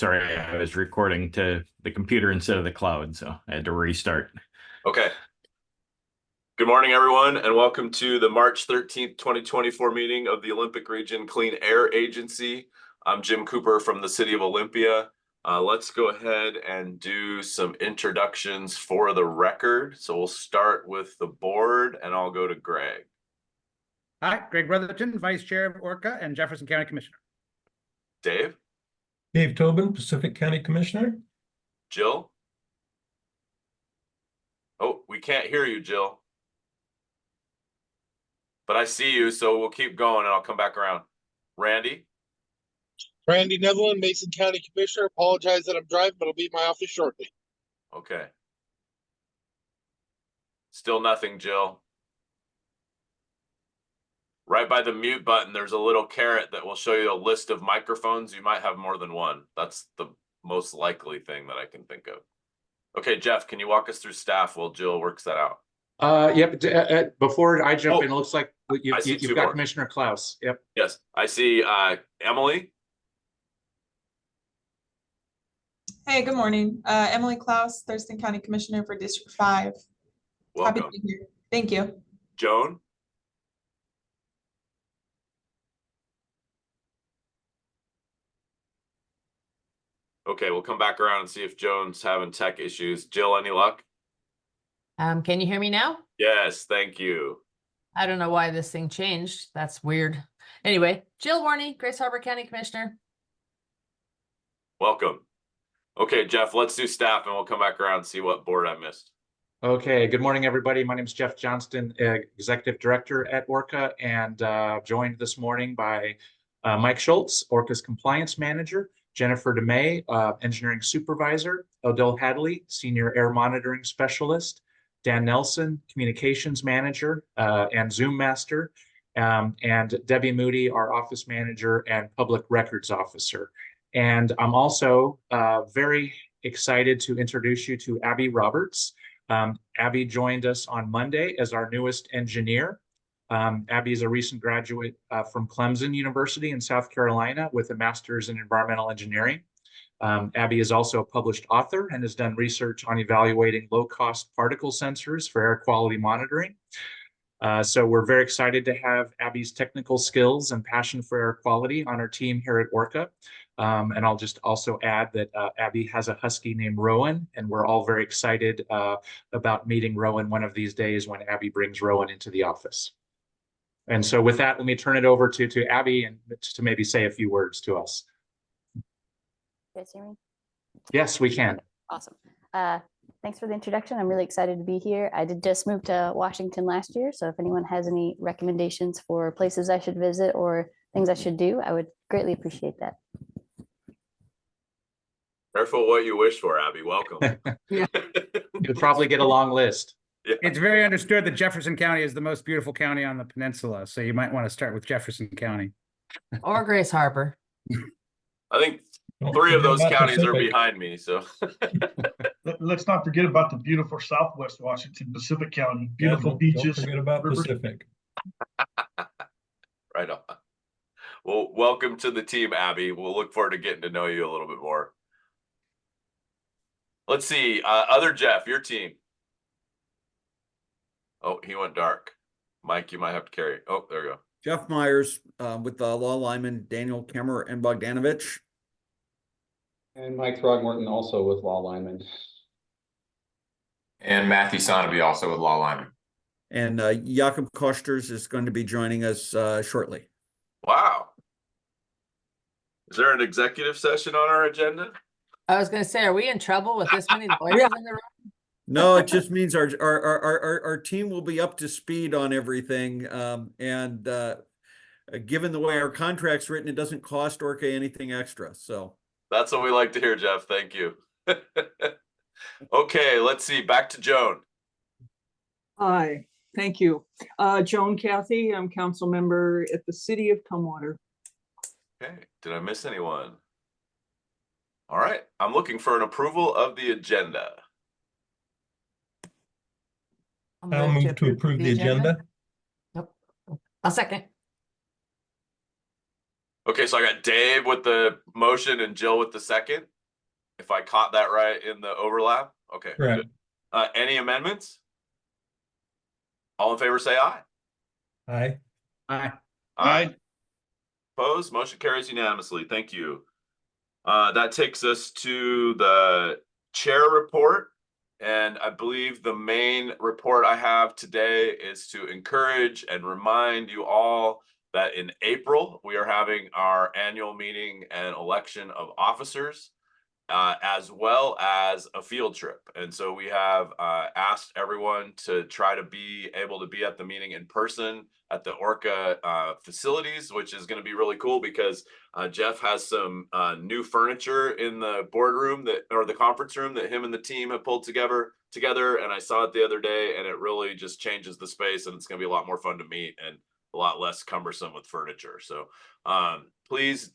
Sorry, I was recording to the computer instead of the cloud, so I had to restart. Okay. Good morning, everyone, and welcome to the March 13th, 2024 meeting of the Olympic Region Clean Air Agency. I'm Jim Cooper from the City of Olympia. Let's go ahead and do some introductions for the record. So we'll start with the board, and I'll go to Greg. Hi, Greg Brotherton, Vice Chair of ORCAA and Jefferson County Commissioner. Dave? Dave Tobin, Pacific County Commissioner. Jill? Oh, we can't hear you, Jill. But I see you, so we'll keep going and I'll come back around. Randy? Randy Netherland, Mason County Commissioner. Apologize that I'm driving, but I'll be at my office shortly. Okay. Still nothing, Jill. Right by the mute button, there's a little caret that will show you a list of microphones. You might have more than one. That's the most likely thing that I can think of. Okay, Jeff, can you walk us through staff while Jill works that out? Yep. Before I jump in, it looks like you've got more. Commissioner Klaus. Yep. Yes, I see Emily. Hey, good morning. Emily Klaus, Thurston County Commissioner for District 5. Welcome. Happy to be here. Thank you. Joan. Okay, we'll come back around and see if Joan's having tech issues. Jill, any luck? Can you hear me now? Yes, thank you. I don't know why this thing changed. That's weird. Anyway, Jill Warney, Grace Harbor County Commissioner. Welcome. Okay, Jeff, let's do staff and we'll come back around and see what board I missed. Okay. Good morning, everybody. My name is Jeff Johnston, Executive Director at ORCAA, and joined this morning by Mike Schultz, ORCAA's Compliance Manager, Jennifer DeMay, Engineering Supervisor, Odell Hadley, Senior Air Monitoring Specialist, Dan Nelson, Communications Manager and Zoom Master, and Debbie Moody, our Office Manager and Public Records Officer. And I'm also very excited to introduce you to Abby Roberts. Abby joined us on Monday as our newest engineer. Abby is a recent graduate from Clemson University in South Carolina with a master's in environmental engineering. Abby is also a published author and has done research on evaluating low-cost particle sensors for air quality monitoring. So we're very excited to have Abby's technical skills and passion for air quality on our team here at ORCAA. And I'll just also add that Abby has a husky named Rowan, and we're all very excited about meeting Rowan one of these days when Abby brings Rowan into the office. And so with that, let me turn it over to Abby and to maybe say a few words to us. You guys hear me? Yes, we can. Awesome. Thanks for the introduction. I'm really excited to be here. I did just move to Washington last year, so if anyone has any recommendations for places I should visit or things I should do, I would greatly appreciate that. Careful what you wish for, Abby. Welcome. Yeah. You'll probably get a long list. Yeah. It's very understood that Jefferson County is the most beautiful county on the peninsula, so you might want to start with Jefferson County. Or Grace Harbor. I think Don't 3 of forget those about counties are Pacific. behind me, so. Let's not forget about the beautiful Southwest Washington, Pacific County, beautiful beaches. Don't forget about rivers. Pacific. Right on. Well, welcome to the team, Abby. We'll look forward to getting to know you a little bit more. Let's see, other Jeff, your team. Oh, he went dark. Mike, you might have to carry it. Oh, there you go. Jeff Myers with the law lineman Daniel Kemmer and Bogdanovich. And Mike Throgmorton also with law lineman. And Matthew Sonaby also with law lineman. And Jakob Kosters is going to be joining us shortly. Wow. Is there an executive session on our agenda? I was going to say, are we in trouble with this many lawyers in the room? No, it just means our team will be up to speed on everything. And given the way our contract's written, it doesn't cost ORCAA anything extra. So That's what we like to hear, Jeff. Thank you. Okay, let's see. Back to Joan. Hi, thank you. Joan Cathy, I'm council member at the City of Tumwater. Okay, did I miss anyone? All right, I'm looking for an approval of the agenda. I'll move to approve the agenda. Nope. I'll second. Okay, so I got Dave with the motion and Jill with the second. If I caught that right in the overlap. Okay, Correct. good. Any amendments? All in favor, say aye. Aye. Aye. Aye. Opposed? Motion carries unanimously. Thank you. That takes us to the chair report. And I believe the main report I have today is to encourage and remind you all that in April, we are having our annual meeting and election of officers, as well as a field trip. And so we have asked everyone to try to be able to be at the meeting in person at the ORCAA facilities, which is going to be really cool because Jeff has some new furniture in the boardroom or the conference room that him and the team have pulled together. And I saw it the other day, and it really just changes the space, and it's going to be a lot more fun to meet and a lot less cumbersome with furniture. So please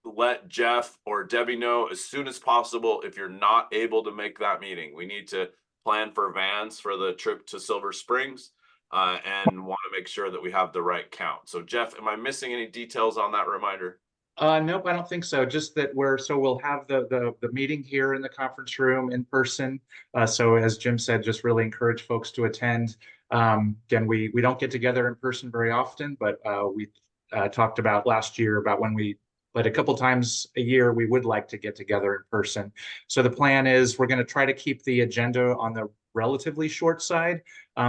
let Jeff or Debbie know as soon as possible if you're not able to make that meeting. We need to plan for vans for the trip to Silver Springs and want to make sure that we have the right count. So Jeff, am I missing any details on that reminder? Nope, I don't think so. Just that we'll have the meeting here in the conference room in person. So as Jim said, just really encourage folks to attend. Again, we don't get together in person very often, but we talked about last year about but a couple times a year, we would like to get together in person. So the plan is we're going to try to keep the agenda on the relatively short side.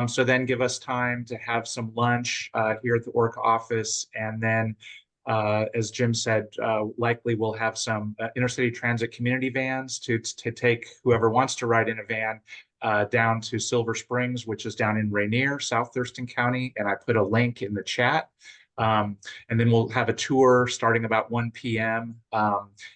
So then give us time to have some lunch here at the ORCAA office. And then, as Jim said, likely we'll have some intercity transit community vans to take whoever wants to ride in a van down to Silver Springs, which is down in Rainier, South Thurston County. And I put a link in the chat. And then we'll have a tour starting about 1 p.m.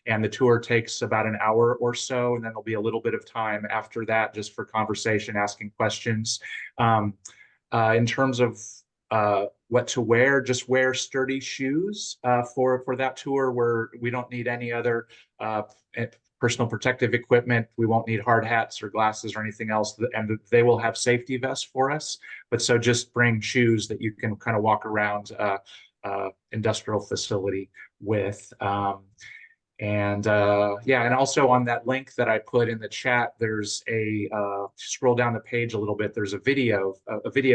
And the tour takes about an hour or so. And then there'll be a little bit of time after that just for conversation, asking questions. In terms of what to wear, just wear sturdy shoes for that tour where we don't need any other personal protective equipment. We won't need hard hats or glasses or anything else. And they will have safety vests for us. But so just bring shoes that you can kind of walk around industrial facility with. And also on that link that I put in the chat, there's scroll down the page a little bit, there's a video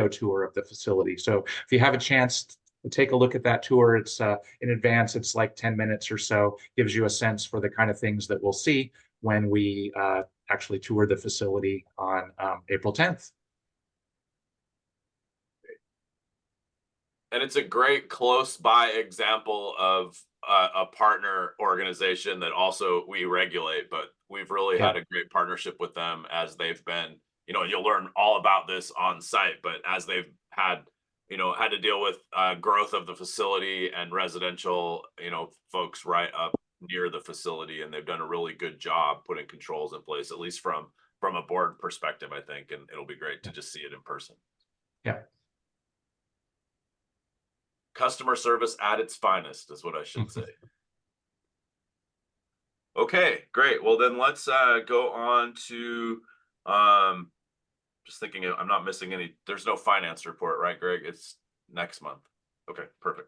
tour of the facility. So if you have a chance to take a look at that tour, it's in advance, it's like 10 minutes or so, gives you a sense for the kind of things that we'll see when we actually tour the facility on April 10th. And it's a great close by example of a partner organization that also we regulate, but we've really had a great partnership with them as they've been, you'll learn all about this on site, but as they've had to deal with growth of the facility and residential, folks right up near the facility, and they've done a really good job putting controls in place, at least from a board perspective, I think, and it'll be great to just see it in person. Yeah. Customer service at its finest is what I should say. Okay, great. Well, then let's go on to just thinking I'm not missing any. There's no finance report, right, Greg? It's next month. Okay, perfect.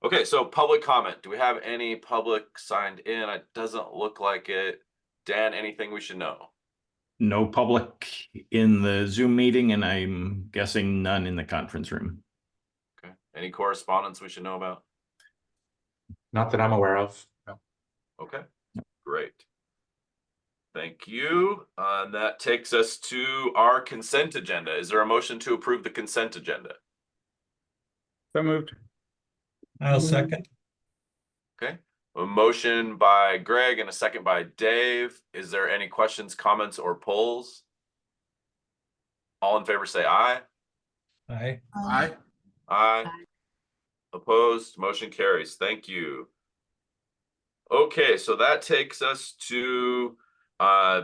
Okay, so public comment. Do we have any public signed in? It doesn't look like it. Dan, anything we should know? No public in the Zoom meeting, and I'm guessing none in the conference room. Okay. Any correspondence we should know about? Not that I'm aware of. No. Okay, great. Thank you. That takes us to our consent agenda. Is there a motion to approve the consent agenda? So moved. I'll second. Okay. A motion by Greg and a second by Dave. Is there any questions, comments, or polls? All in favor say aye. Aye. Aye. Aye. Opposed? Motion carries. Thank you. Okay, so that takes us to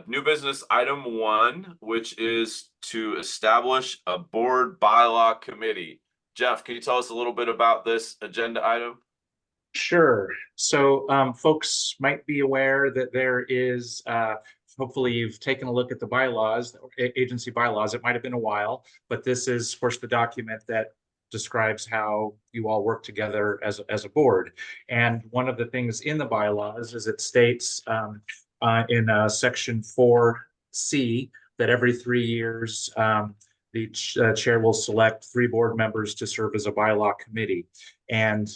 new business item 1, which is to establish a board bylaw committee. Jeff, can you tell us a little bit about this agenda item? Sure. So folks might be aware that there is, hopefully you've taken a look at the bylaws, agency bylaws. It might have been a while, but this is, of course, the document that describes how you all work together as a board. And one of the things in the bylaws is it states in section 4C that every 3 years, the chair will select 3 board members to serve as a bylaw committee. And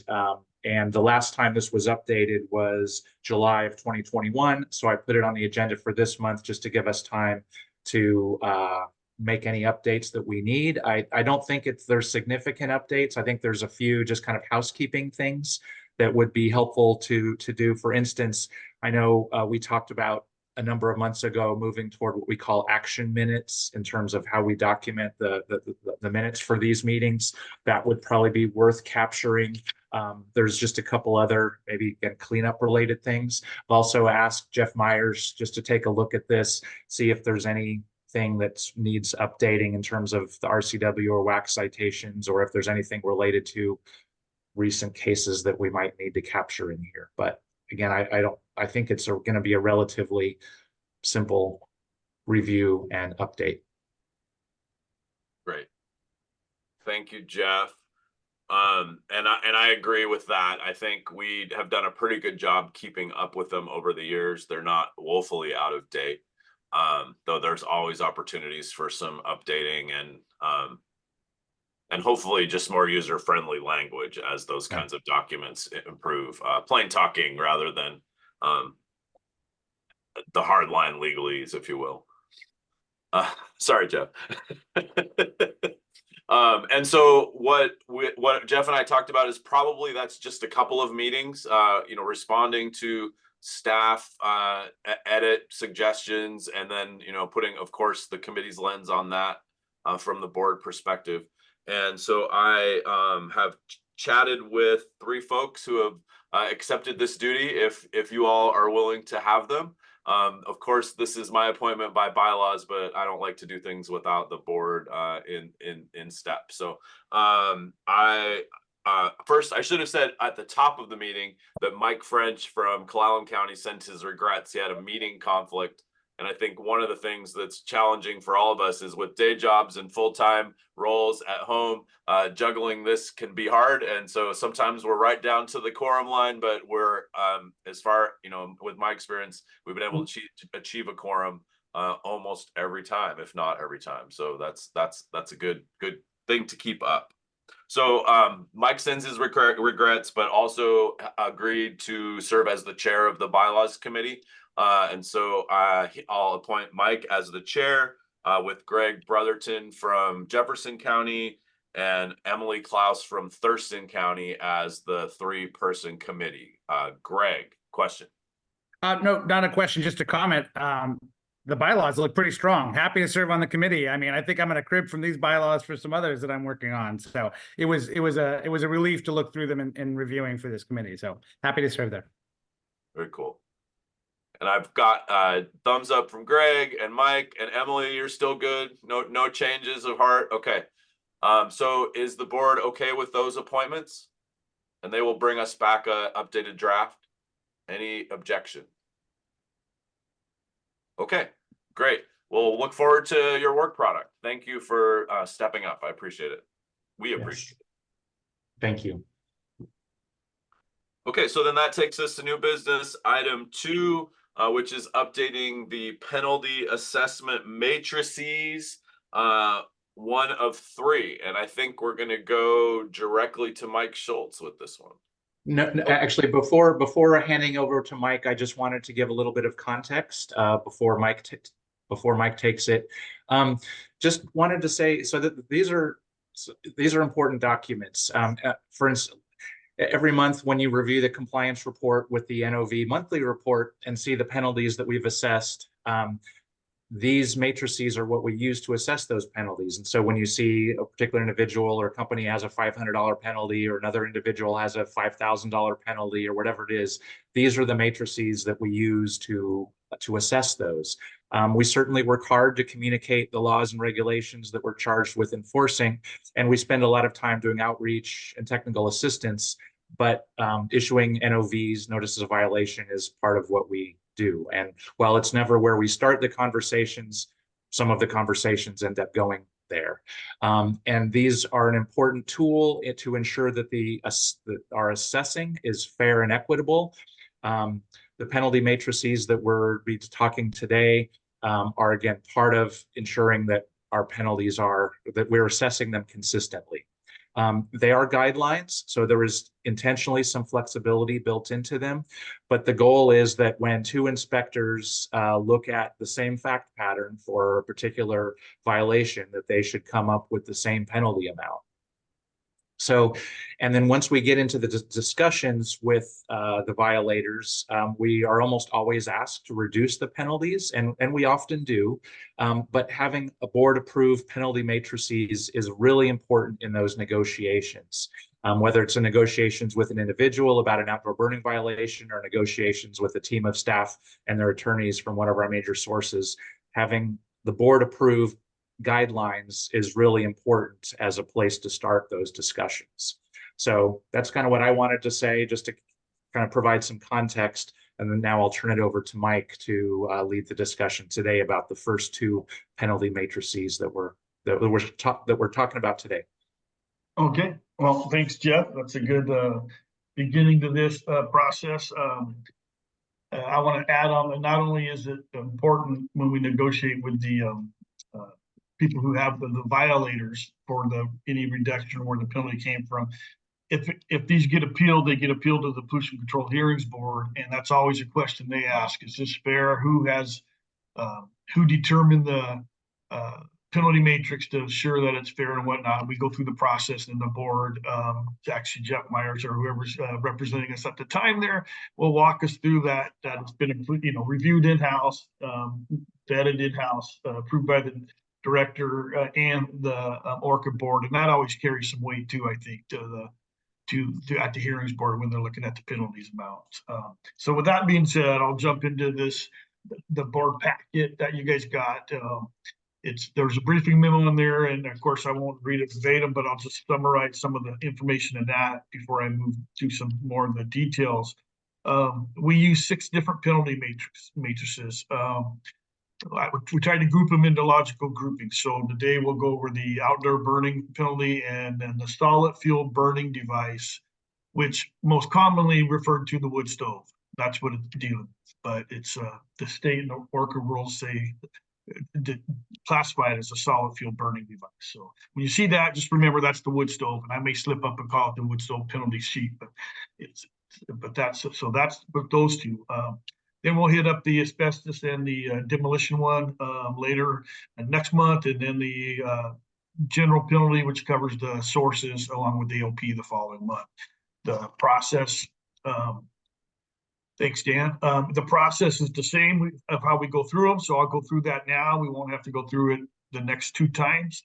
the last time this was updated was July of 2021. So I put it on the agenda for this month just to give us time to make any updates that we need. I don't think there's significant updates. I think there's a few just kind of housekeeping things that would be helpful to do. For instance, I know we talked about a number of months ago moving toward what we call action minutes in terms of how we document the minutes for these meetings. That would probably be worth capturing. There's just a couple other maybe cleanup related things. I've also asked Jeff Myers just to take a look at this, see if there's anything that needs updating in terms of the RCW or WAC citations, or if there's anything related to recent cases that we might need to capture in here. But again, I think it's going to be a relatively simple review and update. Great. Thank you, Jeff. And I agree with that. I think we have done a pretty good job keeping up with them over the years. They're not woefully out of date, though there's always opportunities for some updating and hopefully just more user-friendly language as those kinds of documents improve. Plain talking rather than the hardline legalese, if you will. Sorry, Jeff. And so what Jeff and I talked about is probably that's just a couple of meetings, responding to staff edit suggestions, and then, putting, of course, the committee's lens on that from the board perspective. And so I have chatted with 3 folks who have accepted this duty if you all are willing to have them. Of course, this is my appointment by bylaws, but I don't like to do things without the board in step. So first, I should have said at the top of the meeting that Mike French from Clallam County sent his regrets. He had a meeting conflict. And I think one of the things that's challenging for all of us is with day jobs and full-time roles at home, juggling this can be hard. And so sometimes we're right down to the quorum line, but we're, as far, with my experience, we've been able to achieve a quorum almost every time, if not every time. So that's a good thing to keep up. So Mike sends his regrets, but also agreed to serve as the chair of the bylaws committee. And so I'll appoint Mike as the chair with Greg Brotherton from Jefferson County and Emily Klaus from Thurston County as the 3-person committee. Greg, question? No, not a question, just a comment. The bylaws look pretty strong. Happy to serve on the committee. I mean, I think I'm going to crib from these bylaws for some others that I'm working on. So it was a relief to look through them and reviewing for this committee. So happy to serve there. Very cool. And I've got thumbs up from Greg and Mike and Emily. You're still good. No changes of heart. Okay. So is the board okay with those appointments? And they will bring us back a updated draft. Any objection? Okay, great. We'll look forward to your work product. Thank you for stepping up. I appreciate it. We appreciate it. Thank you. Okay, so then that takes us to new business item 2. Which is updating the penalty assessment matrices, 1 of 3. And I think we're going to go directly to Mike Schultz with this one. No, actually, before handing over to Mike, I just wanted to give a little bit of context before Mike takes it. Just wanted to say so that these are important documents. For instance, every month when you review the compliance report with the NOV monthly report and see the penalties that we've assessed, these matrices are what we use to assess those penalties. And so when you see a particular individual or company has a $500 penalty, or another individual has a $5,000 penalty, or whatever it is, these are the matrices that we use to assess those. We certainly work hard to communicate the laws and regulations that we're charged with enforcing, and we spend a lot of time doing outreach and technical assistance, but issuing NOVs, notices of violation, is part of what we do. And while it's never where we start the conversations, some of the conversations end up going there. And these are an important tool to ensure that that our assessing is fair and equitable. The penalty matrices that we're be talking today are again part of ensuring that our penalties that we're assessing them consistently. They are guidelines, so there is intentionally some flexibility built into them, but the goal is that when two inspectors look at the same fact pattern for a particular violation, that they should come up with the same penalty amount. So, and then once we get into the discussions with the violators, we are almost always asked to reduce the penalties, and we often do. But having a board-approved penalty matrices is really important in those negotiations. Whether it's in negotiations with an individual about an outdoor burning violation or negotiations with a team of staff and their attorneys from one of our major sources, having the board-approved guidelines is really important as a place to start those discussions. So that's kind of what I wanted to say, just to kind of provide some context. And then now I'll turn it over to Mike to lead the discussion today about the first two penalty matrices that we're talking about today. Okay, well, thanks, Jeff. That's a good beginning to this process. I want to add on that not only is it important when we negotiate with the people who have the violators for any reduction where the penalty came from. If these get appealed, they get appealed to the Pollution Control Hearings Board, and that's always a question they ask: is this fair? Who determined the penalty matrix to ensure that it's fair and whatnot? We go through the process, and the board, actually Jeff Myers or whoever's representing us at the time there, will walk us through that. It's been reviewed in-house, vetted in-house, approved by the director and the ORCAA board, and that always carries some weight too, I think, at the hearings board when they're looking at the penalties amounts. So with that being said, I'll jump into the board packet that you guys got. There's a briefing memo in there, and of course I won't read it verbatim, but I'll just summarize some of the information in that before I move to some more of the details. We use 6 different penalty matrices. We tried to group them into logical groupings. So today we'll go over the outdoor burning penalty and then the solid fuel burning device, which most commonly referred to the wood stove. That's what it's dealing with. But it's the state and the ORCAA rules say classify it as a solid fuel burning device. So when you see that, just remember that's the wood stove. And I may slip up and call it the wood stove penalty sheet, but that's with those two. Then we'll hit up the asbestos and the demolition one later next month, and then the general penalty, which covers the sources along with the OP the following month. The process, thanks, Dan. The process is the same of how we go through them, so I'll go through that now. We won't have to go through it the next 2 times.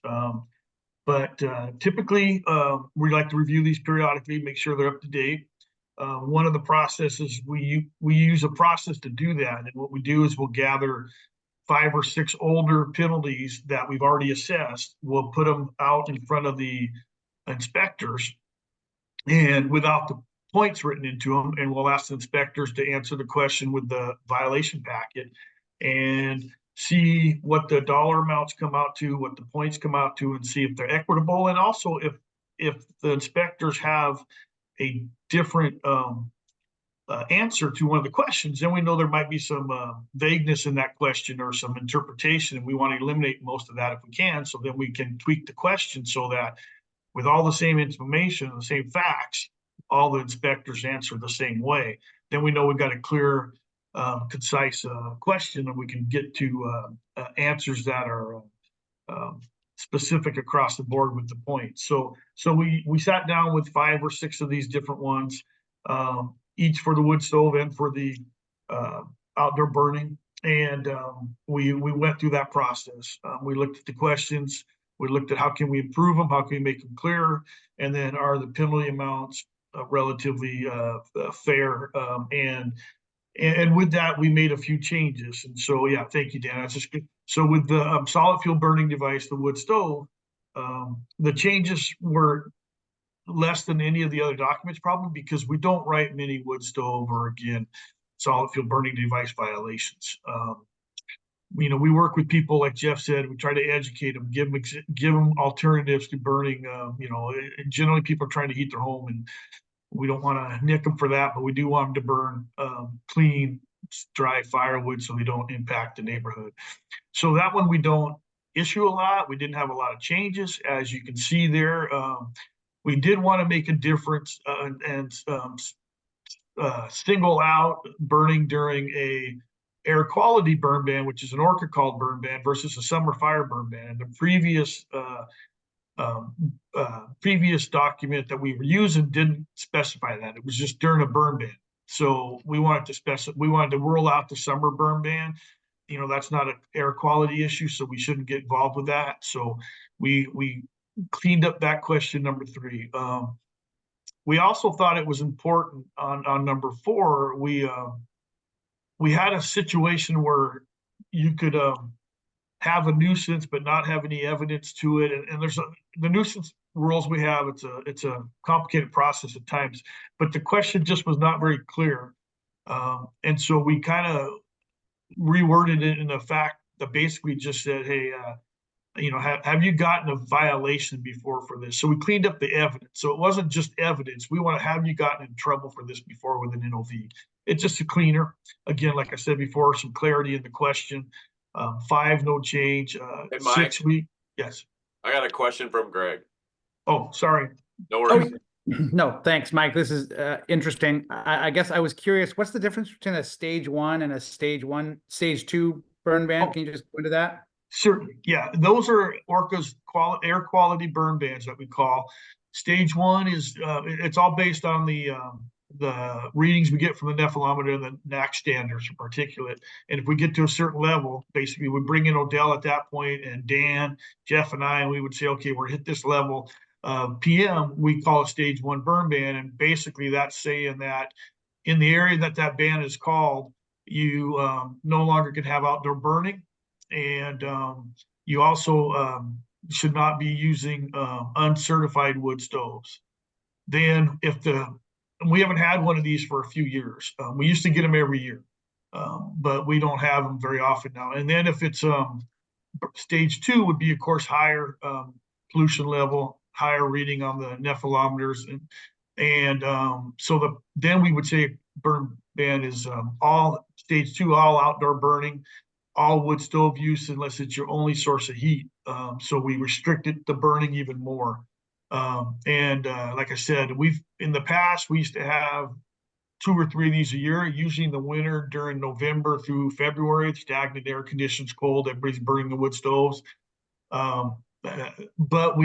But typically, we like to review these periodically, make sure they're up to date. One of the processes we use a process to do that, and what we do is we'll gather 5 or 6 older penalties that we've already assessed. We'll put them out in front of the inspectors, and without the points written into them, and we'll ask the inspectors to answer the question with the violation packet and see what the dollar amounts come out to, what the points come out to, and see if they're equitable, and also if the inspectors have a different answer to one of the questions, then we know there might be some vagueness in that question or some interpretation, and we want to eliminate most of that if we can, so then we can tweak the question so that with all the same information, the same facts, all the inspectors answer the same way. Then we know we've got a clear, concise question, and we can get to answers that are specific across the board with the points. So we sat down with 5 or 6 of these different ones, each for the wood stove and for the outdoor burning. And we went through that process. We looked at the questions. We looked at how can we improve them, how can we make them clearer, and then are the penalty amounts relatively fair. And with that, we made a few changes. And so, yeah, thank you, Dan. That's just good. So with the solid fuel burning device, the wood stove, the changes were less than any of the other documents, probably because we don't write many wood stove or, again, solid fuel burning device violations. you know, we work with people, like Jeff said, we try to educate them, give them alternatives to burning. You know, and generally people are trying to heat their home, and we don't want to nick them for that, but we do want them to burn clean, dry firewood so they don't impact the neighborhood. So that one we don't issue a lot. We didn't have a lot of changes, as you can see there. We did want to make a difference and single out burning during a air quality burn ban, which is an ORCAA called burn ban, versus a summer fire burn ban. And the previous document that we were using didn't specify that. It was just during a burn ban. So we wanted to roll out the summer burn ban. You know, that's not an air quality issue, so we shouldn't get involved with that. So we cleaned up that question number 3. We also thought it was important on number 4. We had a situation where you could have a nuisance but not have any evidence to it, and there's the nuisance rules we have. It's a complicated process at times, but the question just was not very clear, and so we kind of reworded it in the fact that basically just said, hey, you know, have you gotten a violation before for this? So we cleaned up the evidence. So it wasn't just evidence. We want to have you gotten in trouble for this before with an NOV. It's just a cleaner. Again, like I said before, some clarity in the question. 5, no change. Hey, Mike. 6 week. Yes. I got a question from Greg. Oh, sorry. No worries. No, thanks, Mike. This is interesting. I guess I was curious, what's the difference between a stage 1 and a stage 2 burn ban? Can you just go into that? Certainly, yeah. Those are ORCAA's air quality burn bans that we call. Stage 1 is it's all based on the readings we get from the nephelometer and the NAC standards for particulate. And if we get to a certain level, basically we bring in Odell at that point, and Dan, Jeff, and I, and we would say, okay, we're hit this level. PM, we call a stage 1 burn ban, and basically that's saying that in the area that ban is called, you no longer can have outdoor burning. And you also should not be using uncertified wood stoves. Then we haven't had one of these for a few years. We used to get them every year, but we don't have them very often now. And then if it's stage 2 would be, of course, higher pollution level, higher reading on the nephelometers. Then we would say burn ban is all stage 2, all outdoor burning, all wood stove use unless it's your only source of heat. So we restricted the burning even more. Like I said, in the past, we used to have 2 or 3 of these a year, usually in the winter during November through February. It's stagnant air conditions, cold, everybody's burning the wood stoves. But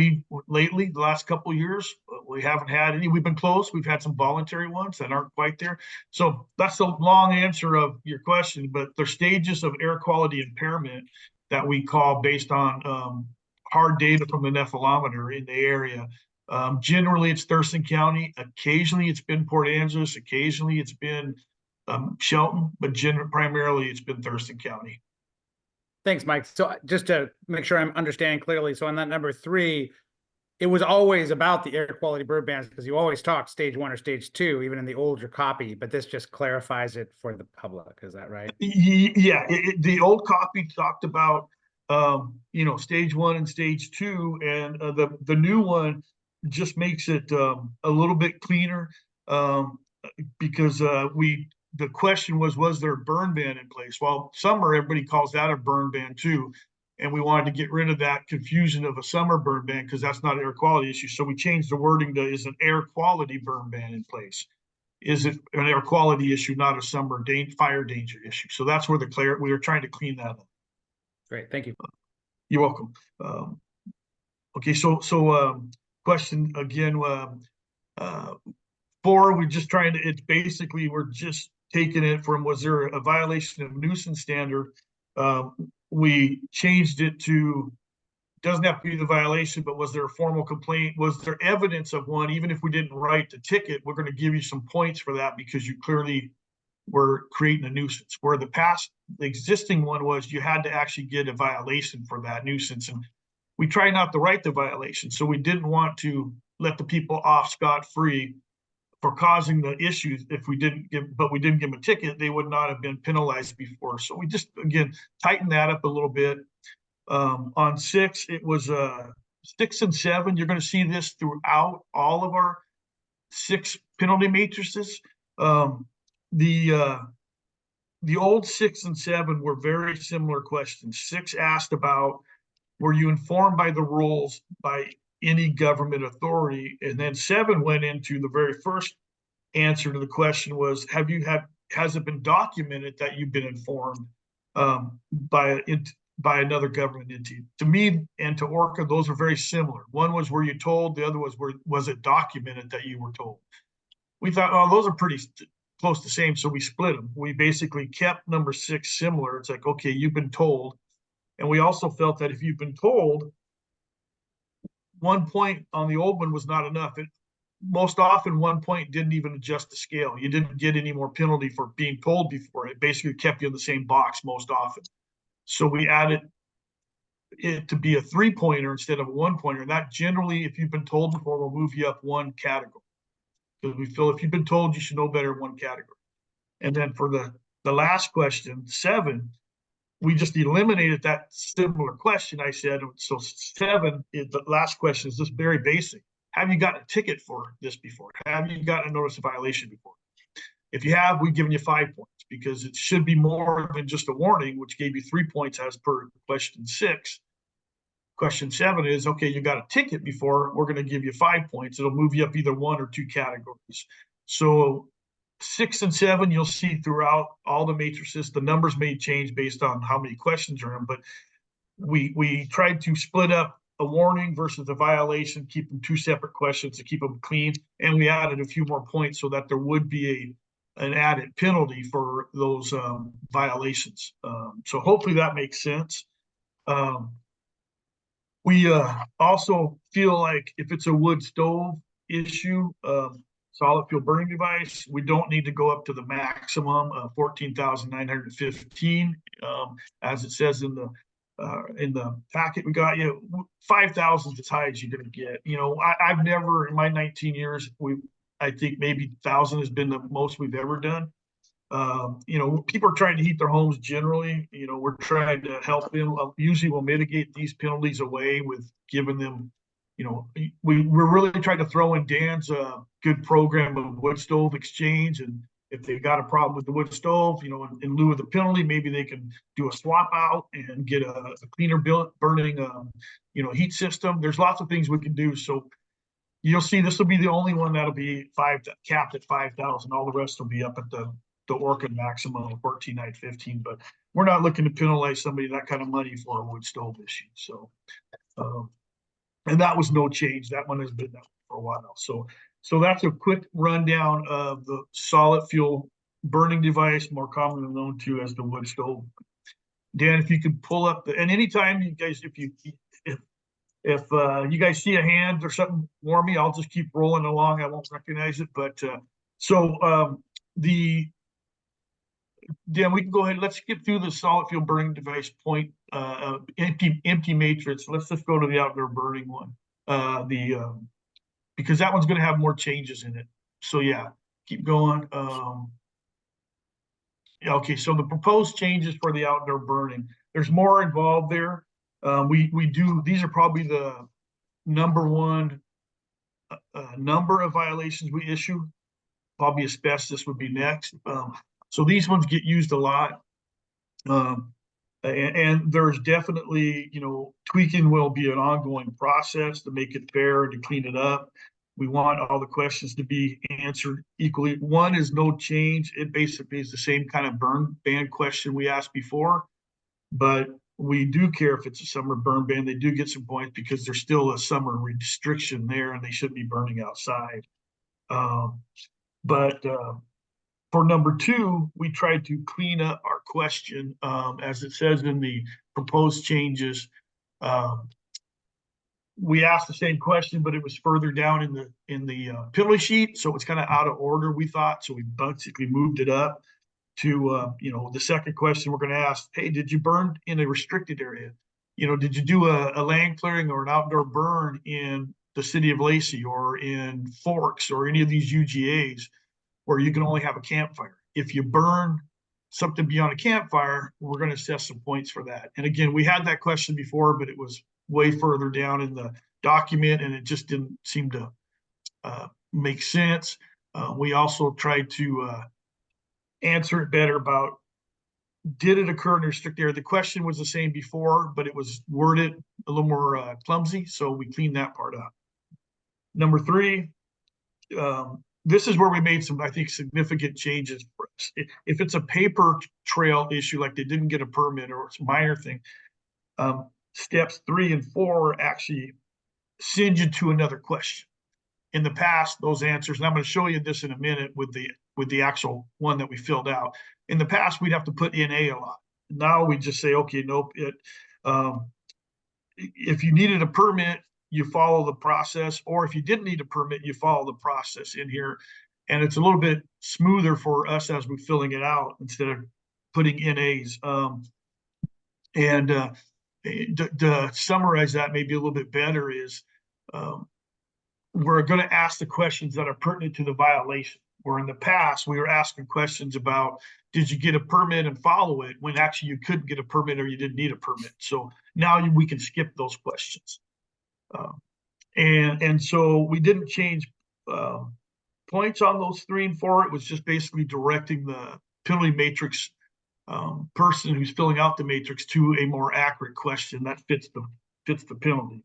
lately, the last couple of years, we haven't had any. We've been close. We've had some voluntary ones that aren't quite there. So that's a long answer of your question, but there's stages of air quality impairment that we call based on hard data from the nephelometer in the area. Generally, it's Thurston County. Occasionally, it's been Port Angeles. Occasionally, it's been Shelton, but primarily, it's been Thurston County. Thanks, Mike. So just to make sure I'm understanding clearly, so on that number 3, it was always about the air quality burn bans because you always talk stage 1 or stage 2, even in the older copy, but this just clarifies it for the public. Is that right? Yeah, the old copy talked about, you know, stage 1 and stage 2, and the new one just makes it a little bit cleaner because the question was there a burn ban in place? Well, summer, everybody calls that a burn ban too. And we wanted to get rid of that confusion of a summer burn ban because that's not an air quality issue. So we changed the wording to, is an air quality burn ban in place? Is it an air quality issue, not a summer fire danger issue? So that's where we were trying to clean that up. Great, thank you. You're welcome. Okay, so question again, 4, we're just trying to, it's basically, we're just taking it from, was there a violation of nuisance standard? We changed it to, doesn't have to be the violation, but was there a formal complaint? Was there evidence of one? Even if we didn't write the ticket, we're going to give you some points for that because you clearly were creating a nuisance. Where the existing one was, you had to actually get a violation for that nuisance. And we try not to write the violation. So we didn't want to let the people off scot-free for causing the issues. If we didn't give them a ticket, they would not have been penalized before. So we just, again, tightened that up a little bit. On 6, it was 6 and 7. You're going to see this throughout all of our 6 penalty matrices. The old 6 and 7 were very similar questions. 6 asked about, were you informed by the rules by any government authority? And then 7 went into the very first answer to the question was, has it been documented that you've been informed by another government entity? To me and to ORCAA, those are very similar. One was, were you told? The other was it documented that you were told? We thought, oh, those are pretty close to the same, so we split them. We basically kept number 6 similar. It's like, okay, you've been told. And we also felt that if you've been told, 1 point on the old one was not enough. Most often 1 point didn't even adjust the scale. You didn't get any more penalty for being told before. It basically kept you in the same box most often. So we added it to be a 3-pointer instead of a 1-pointer. And that generally, if you've been told before, will move you up 1 category. Because we feel if you've been told, you should know better in 1 category. And then for the last question, 7, we just eliminated that similar question. I said, so 7, the last question is just very basic. Have you gotten a ticket for this before? Have you gotten a notice of violation before? If you have, we've given you 5 points because it should be more than just a warning, which gave you 3 points as per question 6. Question 7 is, okay, you got a ticket before, we're going to give you 5 points. It'll move you up either 1 or 2 categories. So 6 and 7, you'll see throughout all the matrices. The numbers may change based on how many questions are in, but we tried to split up a warning versus a violation, keep them 2 separate questions to keep them clean. And we added a few more points so that there would be an added penalty for those violations. So hopefully that makes sense. We also feel like if it's a wood stove issue, solid fuel burning device, we don't need to go up to the maximum of 14,915, as it says in the packet we got you. 5,000 is as high as you're going to get. You know, I've never in my 19 years, I think maybe 1,000 has been the most we've ever done. You know, people are trying to heat their homes generally. You know, we're trying to help them. Usually we'll mitigate these penalties away with giving them, you know, we're really trying to throw in Dan's good program of wood stove exchange. And if they've got a problem with the wood stove, you know, in lieu of the penalty, maybe they can do a swap out and get a cleaner burning, you know, heat system. There's lots of things we can do. So you'll see this will be the only one that'll be capped at 5,000. All the rest will be up at the ORCAA maximum of 14,915, but we're not looking to penalize somebody that kind of money for a wood stove issue. So, and that was no change. That one has been that for a while. So that's a quick rundown of the solid fuel burning device, more commonly known to as the wood stove. Dan, if you could pull up and anytime you guys, if you guys see a hand or something warn me, I'll just keep rolling along. I won't recognize it, but Dan, we can go ahead. Let's get through the solid fuel burning device point, empty matrix. Let's just go to the outdoor burning one, because that one's going to have more changes in it. So yeah, keep going. Okay, so the proposed changes for the outdoor burning. There's more involved there. These are probably the number one number of violations we issue. Probably asbestos would be next. So these ones get used a lot. And there's definitely, you know, tweaking will be an ongoing process to make it fair and to clean it up. We want all the questions to be answered equally. One is no change. It basically is the same kind of burn ban question we asked before, but we do care if it's a summer burn ban. They do get some points because there's still a summer restriction there and they shouldn't be burning outside. For number 2, we tried to clean up our question, as it says in the proposed changes. We asked the same question, but it was further down in the penalty sheet, so it's kind of out of order, we thought. So we basically moved it up to you know, the second question we're going to ask: hey, did you burn in a restricted area? You know, did you do a land clearing or an outdoor burn in the city of Lacey or in Forks or any of these UGAs where you can only have a campfire. If you burn something beyond a campfire, we're going to assess some points for that. And again, we had that question before, but it was way further down in the document and it just didn't seem to make sense. We also tried to answer it better about, did it occur in a restricted area? The question was the same before, but it was worded a little more clumsy, so we cleaned that part up. Number 3, this is where we made some, I think, significant changes for us. If it's a paper trail issue, like they didn't get a permit or it's a minor thing, steps 3 and 4 actually send you to another question. In the past, those answers, and I'm going to show you this in a minute with the actual one that we filled out. In the past, we'd have to put NA a lot. Now we just say, okay, nope. If you needed a permit, you follow the process, or if you didn't need a permit, you follow the process in here. And it's a little bit smoother for us as we're filling it out instead of putting NAs. To summarize that maybe a little bit better is, we're going to ask the questions that are pertinent to the violation. Where in the past, we were asking questions about, did you get a permit and follow it, when actually you couldn't get a permit or you didn't need a permit. So now we can skip those questions. And so we didn't change points on those 3 and 4. It was just basically directing the penalty matrix person who's filling out the matrix to a more accurate question that fits the penalty.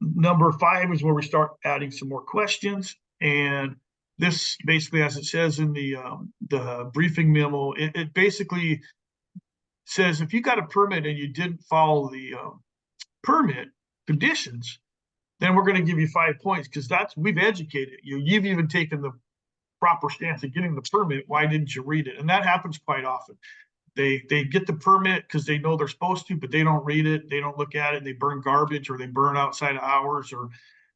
Number 5 is where we start adding some more questions. And this basically, as it says in the briefing memo, it basically says if you got a permit and you didn't follow the permit conditions, then we're going to give you 5 points, because we've educated you. You've even taken the proper stance of getting the permit. Why didn't you read it? And that happens quite often. They get the permit because they know they're supposed to, but they don't read it. They don't look at it. They burn garbage, or they burn outside of hours, or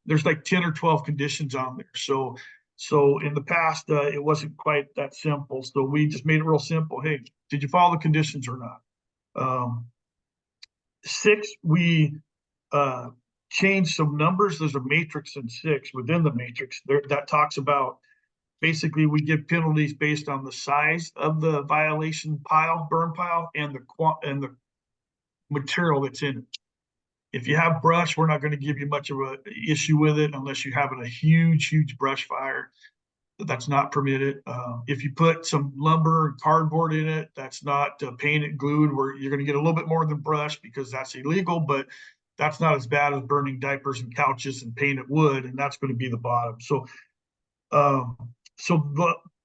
there's like 10 or 12 conditions on there. So in the past, it wasn't quite that simple. So we just made it real simple. Hey, did you follow the conditions or not? 6, we changed some numbers. There's a matrix in 6 within the matrix there that talks about, basically, we give penalties based on the size of the violation pile, burn pile, and the material that's in it. If you have brush, we're not going to give you much of an issue with it unless you're having a huge brush fire. That's not permitted. If you put some lumber and cardboard in it, that's not painted, glued, where you're going to get a little bit more than brush because that's illegal, but that's not as bad as burning diapers and couches and painted wood, and that's going to be the bottom. So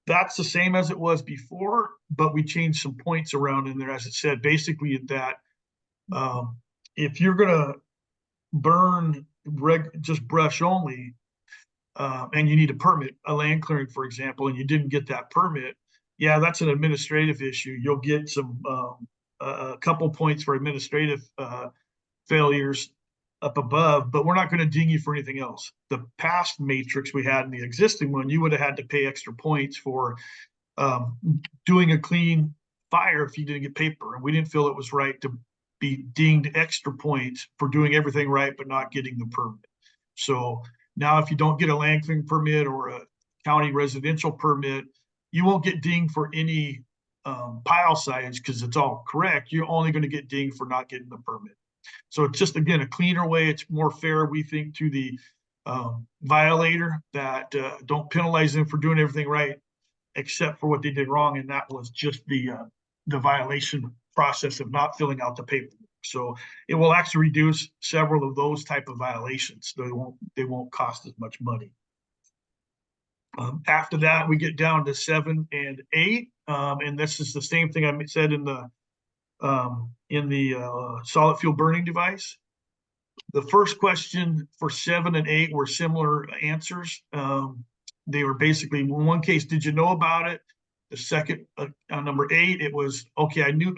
that's the same as it was before, but we changed some points around in there, as it said, basically that if you're going to burn just brush only, and you need a permit, a land clearing, for example, and you didn't get that permit, yeah, that's an administrative issue. You'll get some a couple points for administrative failures up above, but we're not going to ding you for anything else. The past matrix we had in the existing one, you would have had to pay extra points for doing a clean fire if you didn't get paper, and we didn't feel it was right to be dinged extra points for doing everything right but not getting the permit. So now if you don't get a land clearing permit or a county residential permit, you won't get dinged for any pile size because it's all correct. You're only going to get dinged for not getting the permit. So it's just, again, a cleaner way. It's more fair, we think, to the violator, that don't penalize them for doing everything right except for what they did wrong, and that was just the violation process of not filling out the paperwork. So it will actually reduce several of those type of violations. They won't cost as much money. After that, we get down to 7 and 8, and this is the same thing I said in the solid fuel burning device. The first question for 7 and 8 were similar answers. They were basically, in one case, did you know about it? The second, on number 8, it was, okay, I knew